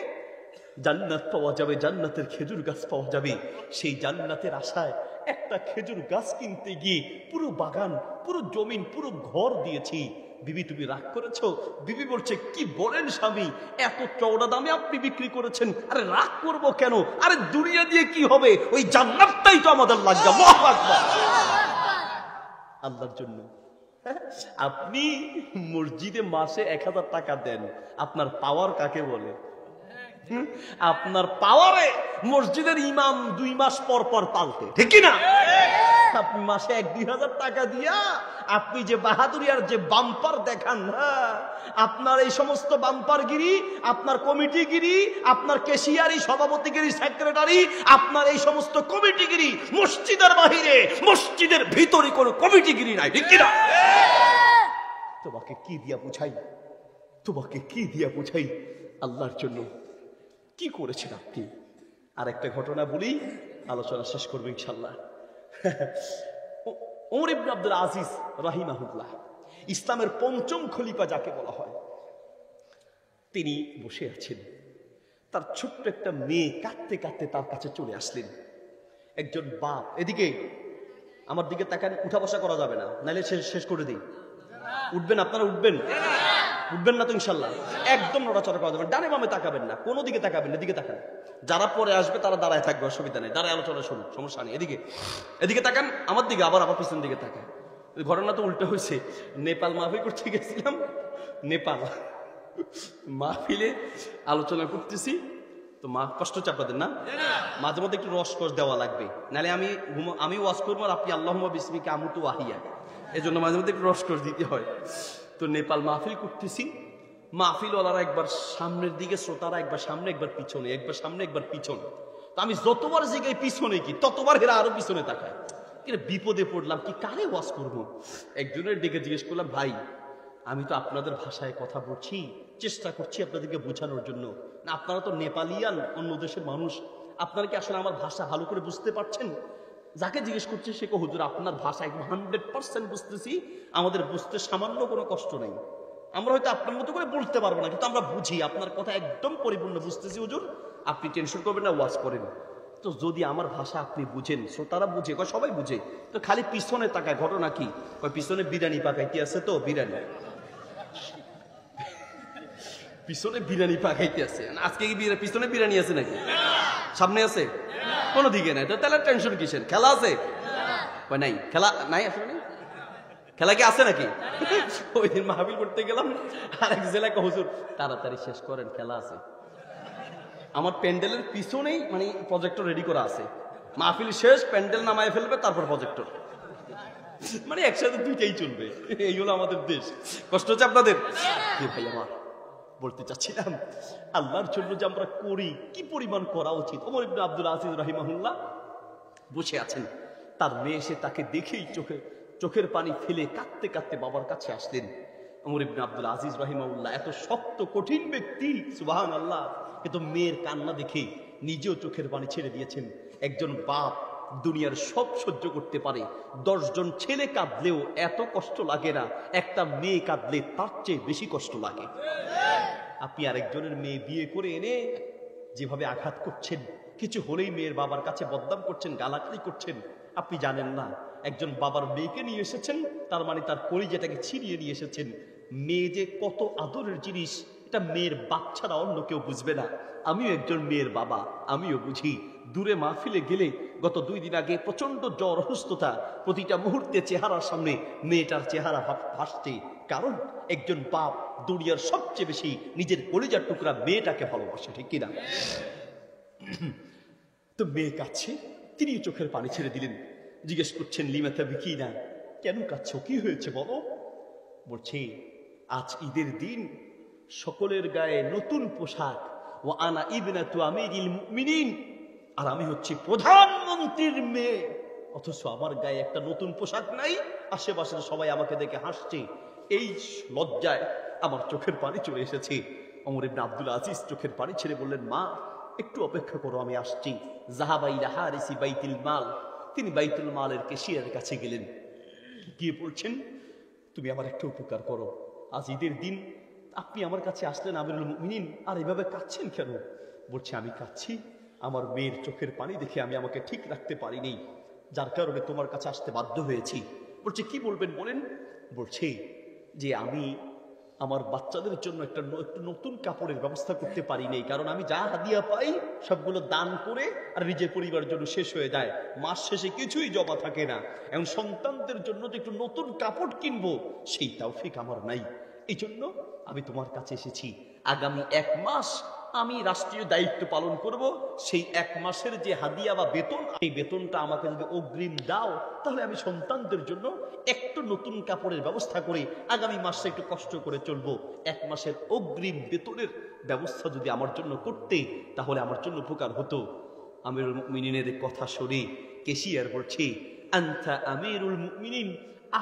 জান্নাত পাওয়া যাবে, জান্নাতের খেজুর গাছ পাওয়া যাবে। সেই জান্নাতের আশায় একটা খেজুর গাছ কিনতে গিয়ে পুরো বাগান, পুরো জমিন, পুরো ঘর দিয়েছি। বিবি তুমি রাগ করেছো? বিবি বলছে কি বলেন স্বামী, এত চওড়া দামে আপনি বিক্রি করেছেন। আরে রাগ করবো কেন? আরে দুনিয়া দিয়ে কি হবে, ওই জান্নাতটাই তো আমাদের লাগবে। আল্লাহু আকবার। আল্লাহর জন্য আপনি মসজিদে মাসে 1000 টাকা দেন, আপনার পাওয়ার কাকে বলে? আপনার পাওয়ারে মসজিদের ইমাম 2 মাস পর পর পাল্টে, ঠিক না? আপনি মাসে 1-2 হাজার টাকা দিয়া আপনি যে বাহাদুরি আর যে বাম্পার দেখান, আপনার এই সমস্ত বাম্পারগিরি, আপনার কমিটিগিরি, আপনার কেশিয়ারি, সভাপতিগিরি, সেক্রেটারি, আপনার এই সমস্ত কমিটিগিরি মসজিদের বাহিরে, মসজিদের ভিতরে কোনো কমিটিগিরি নাই, ঠিক না? তোমাকে কি দিয়া বুঝাই, তোমাকে কি দিয়া বুঝাই? আল্লাহর জন্য কি করেছেন আপনি? আর একটা ঘটনা বলি, আলোচনা শেষ করবো ইনশাল্লাহ। ওমর ইবনে আব্দুল আজিজ রাহিমাহুল্লাহ, ইসলামের 5ম খলিফা যাকে বলা হয়, তিনি বসে আছেন। তার ছোট্ট একটা মেয়ে কাঁদতে কাঁদতে তার কাছে চলে আসলেন। একজন বাপ, এদিকে আমার দিকে তাকান, উঠা বসা করা যাবে না, নাহলে শেষ করে দিই। উঠবেন আপনারা, উঠবেন। উঠবেন না তো ইনশাল্লাহ? একদম নড়াচড়া করা যাবে, ডানে বামে তাকাবেন না, কোনো দিকে তাকাবেন না, এদিকে তাকান। যারা পরে আসবে তারা দাঁড়ায় থাকবে, অসুবিধা নেই, দাঁড়ায় আলোচনা শুনুন, সমস্যা নেই। এদিকে তাকান, আমার দিকে, আবার পিছন দিকে তাকান। ঘটনা তো উল্টো হয়েছে। নেপাল মাহফিল করতে গেছিলাম, নেপাল মাহফিলে আলোচনা করতেছি তো মা কষ্ট চাপাতেন না, মাঝে মধ্যে একটু রসকস দেওয়া লাগবে, নাহলে আমি ওয়াজ করবো আর আপনি আল্লাহুম্মা বিসমিকা আমুতু ওয়াহিয়া, এই জন্য মাঝে মধ্যে একটু রসকস দিতে হয়। তো নেপাল মাহফিল করতেছি, মাহফিলওয়ালারা একবার সামনের দিকে, শ্রোতারা একবার সামনে একবার পিছনে, একবার সামনে একবার পিছনে। তো আমি যতবার জিগাই পিছনে কি, ততবার এরা আরো পিছনে তাকায়। কিন্তু বিপদে পড়লাম, কি কারে ওয়াজ করবো। একজনের দিকে জিজ্ঞেস করলাম, ভাই আমি তো আপনাদের ভাষায় কথা বলছি, চেষ্টা করছি আপনাদেরকে বোঝানোর জন্য, না আপনারা তো নেপালিয়ান, অন্য দেশের মানুষ, আপনারা কি আসলে আমার ভাষা ভালো করে বুঝতে পারছেন? যাকে জিজ্ঞেস করছে সে কো, হুজুর আপনার ভাষা একদম 100% বুঝতেছি, আমাদের বুঝতে সামান্য কোনো কষ্ট নেই, আমরা হয়তো আপনার মতো করে বলতে পারবো না, কিন্তু আমরা বুঝি, আপনার কথা একদম পরিপূর্ণ বুঝতেছি হুজুর, আপনি টেনশন করবেন না, ওয়াজ করেন। তো যদি আমার ভাষা আপনি বুঝেন, শ্রোতারা বুঝে, সবাই বুঝে, তো খালি পিছনে তাকায়, ঘটনা কি? পিছনে বিরিয়ানি পাকাইতে আছে, তো বিরিয়ানি পিছনে বিরিয়ানি পাকাইতে আছে। আজকে কি পিছনে বিরিয়ানি আছে নাকি? সামনে আছে? কোনো দিকে নাই, তো তাহলে টেনশন কিসের? খেলা আছে? নাই, খেলা নাই, আসলে নেই। খেলা কি আছে নাকি? ওই দিন মাহফিল করতে গেলাম, আর এক জেলায় হুজুর তাড়াতাড়ি শেষ করেন, খেলা আছে। আমার প্যান্ডেলের পিছনেই মানে প্রজেক্টর রেডি করা আছে, মাহফিল শেষ, প্যান্ডেল নামায় ফেলবে, তারপর প্রজেক্টর, মানে একসাথে দুইটাই চলবে। এই হলো আমাদের দেশ। কষ্ট হচ্ছে আপনাদের? ভাই আমার বলতে চাচ্ছিলাম, আল্লাহর জন্য যে আমরা করি, কি পরিমাণ করা উচিত। ওমর ইবনে আব্দুল আজিজ রাহিমাহুল্লাহ বসে আছেন, তার মেয়ে এসে তাকে দেখেই চোখের পানি ফেলে কাঁদতে কাঁদতে বাবার কাছে আসলেন। ওমর ইবনে আব্দুল আজিজ রাহিমাহুল্লাহ এত শক্ত কঠিন ব্যক্তি, সুবহানাল্লাহ, কিন্তু মেয়ের কান্না দেখে নিজেও চোখের পানি ছেড়ে দিয়েছেন। একজন বাপ দুনিয়ার সব সহ্য করতে পারে, 10 জন ছেলে কাঁদলেও এত কষ্ট লাগে না, একটা মেয়ে কাঁদলে তার চেয়ে বেশি কষ্ট লাগে। আপনি আরেকজনের মেয়ে বিয়ে করে এনে যেভাবে আঘাত করছেন, কিছু হলেই মেয়ের বাবার কাছে বদনাম করছেন, গালাগালি করছেন, আপনি জানেন না একজন বাবার মেয়েকে নিয়ে এসেছেন, তার মানে তার পরিচয়টাকে ছিনিয়ে নিয়ে এসেছেন। মেয়ে যে কত আদরের জিনিস, এটা মেয়ের বাচ্চারা অন্য কেউ বুঝবে না। আমিও একজন মেয়ের বাবা, আমিও বুঝি। দূরে মাহফিলে গেলে, গত 2 দিন আগে প্রচন্ড জ্বর, অসুস্থতা, প্রতিটা মুহূর্তে চেহারার সামনে মেয়েটার চেহারা ভাসছে, কারণ একজন বাপ দুনিয়ার সবচেয়ে বেশি নিজের কলিজার টুকরা মেয়েটাকে ভালোবাসে, ঠিক কিনা? তো মেয়ে কাছে তিনি চোখের পানি ছেড়ে দিলেন, জিজ্ঞেস করছেন, লিমাতা বিকি না, কেন কাঁদছ, কি হয়েছে বলো? বলছে, আজ ঈদের দিন, সকলের গায়ে নতুন পোশাক, ও আনা ইবনাতু আমিরিল মুমিনিন, আর আমি হচ্ছি প্রধানমন্ত্রীর মেয়ে, অথচ আমার গায়ে একটা নতুন পোশাক নাই, আশেপাশের সবাই আমাকে দেখে হাসছে। এই লজ্জায় আমার চোখের পানি চলে এসেছে। ওমর ইবনে আব্দুল আজিজ চোখের পানি ছেড়ে বললেন, মা একটু অপেক্ষা করো, আমি আসছি। যাহাবা ইলা হারিসি বাইতুল মাল, তিনি বাইতুল মালের ক্যাশিয়ারের কাছে গেলেন, গিয়ে বলছেন, তুমি আমার একটা উপকার করো, আজ ঈদের দিন আপনি আমার কাছে আসলেন আমিরুল মুমিনিন, আর এভাবে কাঁদছেন কেন? বলছে, আমি কাঁদছি আমার মেয়ের চোখের পানি দেখে আমি আমাকে ঠিক রাখতে পারিনি, যার কারণে তোমার কাছে আসতে বাধ্য হয়েছি। বলছে, কি বলবেন বলেন? বলছে যে আমি আমার বাচ্চাদের জন্য একটু নতুন কাপড়ের ব্যবস্থা করতে পারি নাই, কারণ আমি যা হাদিয়া পাই সবগুলো দান করে আর নিজের পরিবারের জন্য শেষ হয়ে যায়, মাস শেষে কিছুই জমা থাকে না। এখন সন্তানদের জন্য যে একটু নতুন কাপড় কিনবো, সেই তৌফিক আমার নাই। এই জন্য আমি তোমার কাছে এসেছি। আগামী 1 মাস আমি রাষ্ট্রীয় দায়িত্ব পালন করব, সেই 1 মাসের যে হাদিয়া বা বেতন, এই বেতনটা আমাকে যদি অগ্রিম দাও, তাহলে আমি সন্তানদের জন্য একটু নতুন কাপড়ের ব্যবস্থা করে আগামী মাসে একটু কষ্ট করে চলবো। 1 মাসের অগ্রিম বেতনের ব্যবস্থা যদি আমার জন্য করতে, তাহলে আমার জন্য উপকার হতো। আমিরুল মুমিনিনের কথা শুনে ক্যাশিয়ার বলছে, আনতা আমিরুল মুমিনিন,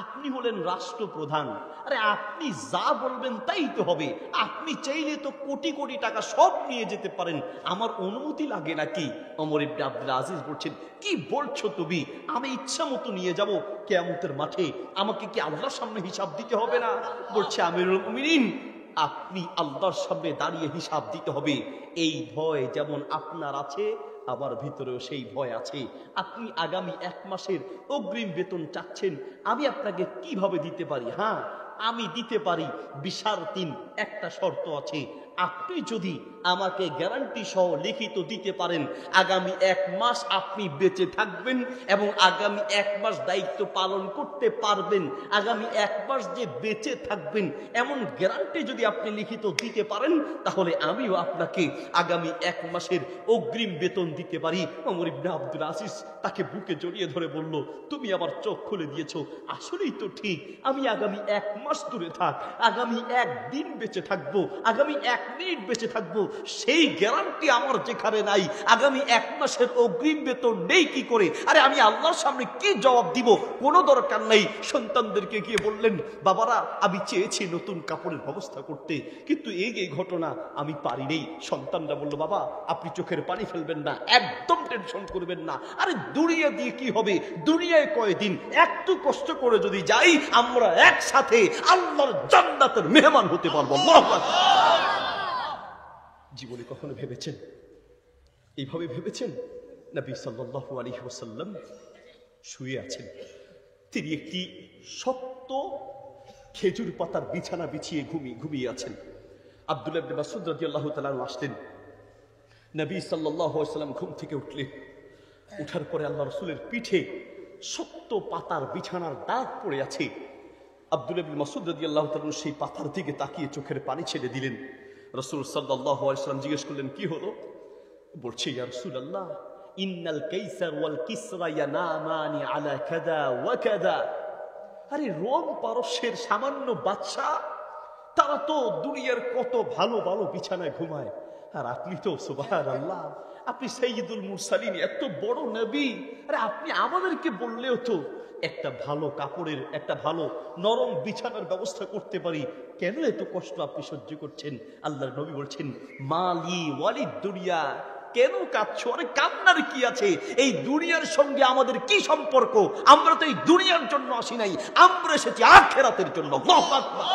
আপনি হলেন রাষ্ট্রপ্রধান, আরে আপনি যা বলবেন তাই তো হবে, আপনি চাইলে তো কোটি কোটি টাকা সব নিয়ে যেতে পারেন, আমার অনুমতি লাগে নাকি? ওমর ইবনে আব্দুল আজিজ বলছেন, কি বলছো তুমি, আমি ইচ্ছা মতো নিয়ে যাব কিয়ামতের মাঠে, আমাকে কি আল্লাহর সামনে হিসাব দিতে হবে না? বলছে, আমিরুল মুমিনিন, আপনি আল্লাহর সামনে দাঁড়িয়ে হিসাব দিতে হবে, এই ভয় যেমন আপনার আছে, আমার ভিতরেও সেই ভয় আছে। আপনি আগামী 1 মাসের অগ্রিম বেতন চাচ্ছেন, আমি আপনাকে কিভাবে দিতে পারি? হ্যাঁ, আমি দিতে পারি, বিশার তিন, একটা শর্ত আছে, আপনি যদি আমাকে গ্যারান্টি সহ লিখিত দিতে পারেন আগামী 1 মাস আপনি বেঁচে থাকবেন এবং আগামী 1 মাস দায়িত্ব পালন করতে পারবেন, আগামী 1 মাস যে বেঁচে থাকবেন এমন গ্যারান্টি যদি আপনি লিখিত দিতে পারেন, তাহলে আমিও আপনাকে আগামী 1 মাসের অগ্রিম বেতন দিতে পারি। ওমর ইবনে আব্দুল আজিজ তাকে বুকে জড়িয়ে ধরে বলল, তুমি আমার চোখ খুলে দিয়েছো, আসলেই তো ঠিক, আমি আগামী 1 মাস দূরে থাক, আগামী 1 দিন বেঁচে থাকবো, আগামী 1 মিনিট বেঁচে থাকবো, সেই গ্যারান্টি আমার যেখানে নাই, আগামী 1 মাসের অগ্রিম বেতন নেই কি করে? আরে আমি আল্লাহর সামনে কি জবাব দিব? কোনো দরকার নেই। সন্তানদেরকে গিয়ে বললেন, বাবারা আমি চেয়েছি নতুন কাপড়ের ব্যবস্থা করতে, কিন্তু এই ঘটনা আমি পারিনি। সন্তানরা বলল, বাবা আপনি চোখের পানি ফেলবেন না, একদম টেনশন করবেন না, আরে দুনিয়া দিয়ে কি হবে, দুনিয়ায় কয়দিন, একটু কষ্ট করে যদি যাই আমরা একসাথে আল্লাহর জান্নাতের মেহমান হতে পারবো। আল্লাহু আকবার। জীবনে কখনো ভেবেছেন, এইভাবে ভেবেছেন? নবী সাল্লাল্লাহু আলাইহি ওয়াসাল্লাম শুয়ে আছেন, তিনি একটি শক্ত খেজুর পাতার বিছানা বিছিয়ে ঘুমিয়ে আছেন। আব্দুল্লাহ ইবনে মাসউদ রাদিয়াল্লাহু তাআলা আসলেন, নবী সাল্লাল্লাহু আলাইহি ওয়াসাল্লাম ঘুম থেকে উঠলেন, উঠার পরে আল্লাহ রাসূলের পিঠে শক্ত পাতার বিছানার দাগ পড়ে আছে। আব্দুল্লাহ ইবনে মাসউদ রাদিয়াল্লাহু তাআলা সেই পাতার দিকে তাকিয়ে চোখের পানি ছেড়ে দিলেন। রাসূল সাল্লাল্লাহু আলাইহি ওয়াসাল্লাম জিজ্ঞেস করলেন, কি হলো? বলছে, ইয়া রাসূলুল্লাহ, ইন্নাল কাইসার ওয়াল কিসরা ইয়ানামানি আলা কাদা ওয়া কাদা। আরে রোম পারস্যের সামান্য বাদশা, তারা তো দুনিয়ার কত ভালো ভালো বিছানায় ঘুমায়, আর আপনি তো সুবহানাল্লাহ, আপনি সাইয়্যিদুল মুরসালিন, এত বড় নবী, আরে আপনি আমাদেরকে বললেও তো একটা ভালো কাপড়ের, একটা ভালো নরম বিছানার ব্যবস্থা করতে পারি, কেন এত কষ্ট আপনি সহ্য করছেন? আল্লাহর নবী বলছেন, মালি ওয়ালিদ দুনিয়া, কেন কাঁদছো? আরে কান্নার কি আছে? এই দুনিয়ার সঙ্গে আমাদের কি সম্পর্ক? আমরা তো এই দুনিয়ার জন্য আসি নাই, আমরা এসেছি আখিরাতের জন্য। আল্লাহু আকবার।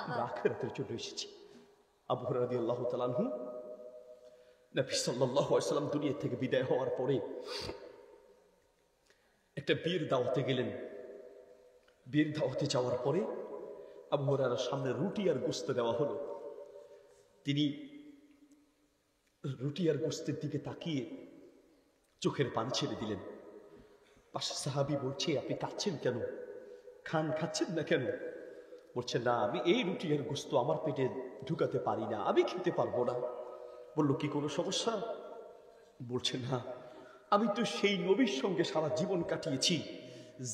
আমরা আখিরাতের জন্য এসেছি। আবু হুরায়রা রাদিয়াল্লাহু তাআলা আনহু নবী সাল্লাল্লাহু আলাইহি ওয়াসাল্লাম দুনিয়া থেকে বিদায় হওয়ার পরে একটা বিয়ের দাওয়াতে গেলেন। বিয়ের দাওয়াতে যাওয়ার পরে আবু হুরায়রার সামনে রুটি আর গোশত দেওয়া হলো। তিনি রুটি আর গোশতের দিকে তাকিয়ে চোখের পানি ছেড়ে দিলেন। পাশে সাহাবী বলছে, আপনি কাঁদছেন কেন? খাচ্ছেন না কেন? বলছে, না আমি এই রুটি আর গোশত আমার পেটে ঢুকাতে পারি না, আমি খেতে পারবো না। বলল, কি কোনো সমস্যা? বলছে, না, আমি তো সেই নবীর সঙ্গে সারা জীবন কাটিয়েছি,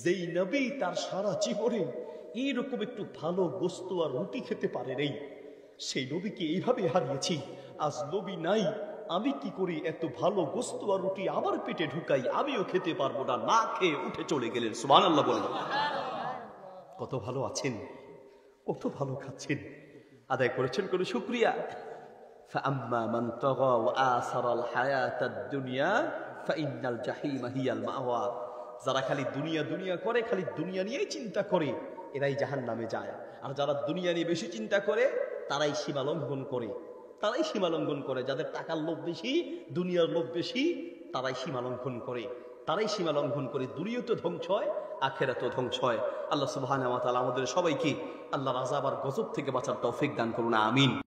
যেই নবী তার সারা জীবনে এইরকম একটু ভালো গোশত আর রুটি খেতে পারে নাই, সেই নবীকে এইভাবে হারিয়েছি। আজ নবী নাই, আমি কি করি এত ভালো গোশত আর রুটি আমার পেটে ঢুকাই, আমিও খেতে পারবো না, না খেয়ে উঠে চলে গেলেন। সুবহানাল্লাহ বলেন। কত ভালো আছেন, কত ভালো খাচ্ছেন, আদায় করেছেন কোনো শুকরিয়া? ফাআম্মা মান তাগা ওয়া আসারাল হায়াতাদ দুনিয়া ফাইন্নাল জাহিমা হিয়াল মাওয়া। যারা খালি দুনিয়া দুনিয়া করে, খালি দুনিয়া নিয়েই চিন্তা করে, এরাই জাহান্নামে যায়। আর যারা দুনিয়া নিয়ে বেশি চিন্তা করে তারাই সীমা লঙ্ঘন করে, তারাই সীমা লঙ্ঘন করে। যাদের টাকার লোভ বেশি, দুনিয়ার লোভ বেশি, তারাই সীমা লঙ্ঘন করে, তারাই সীমা লঙ্ঘন করে। দুনিয়াতেও ধ্বংস হয়, আখিরাতেও ধ্বংস হয়। আল্লাহ সুবহানাহু ওয়া তাআলা আমাদের সবাইকে আল্লাহর আযাব আর গজব থেকে বাঁচার তৌফিক দান করুন, আমিন।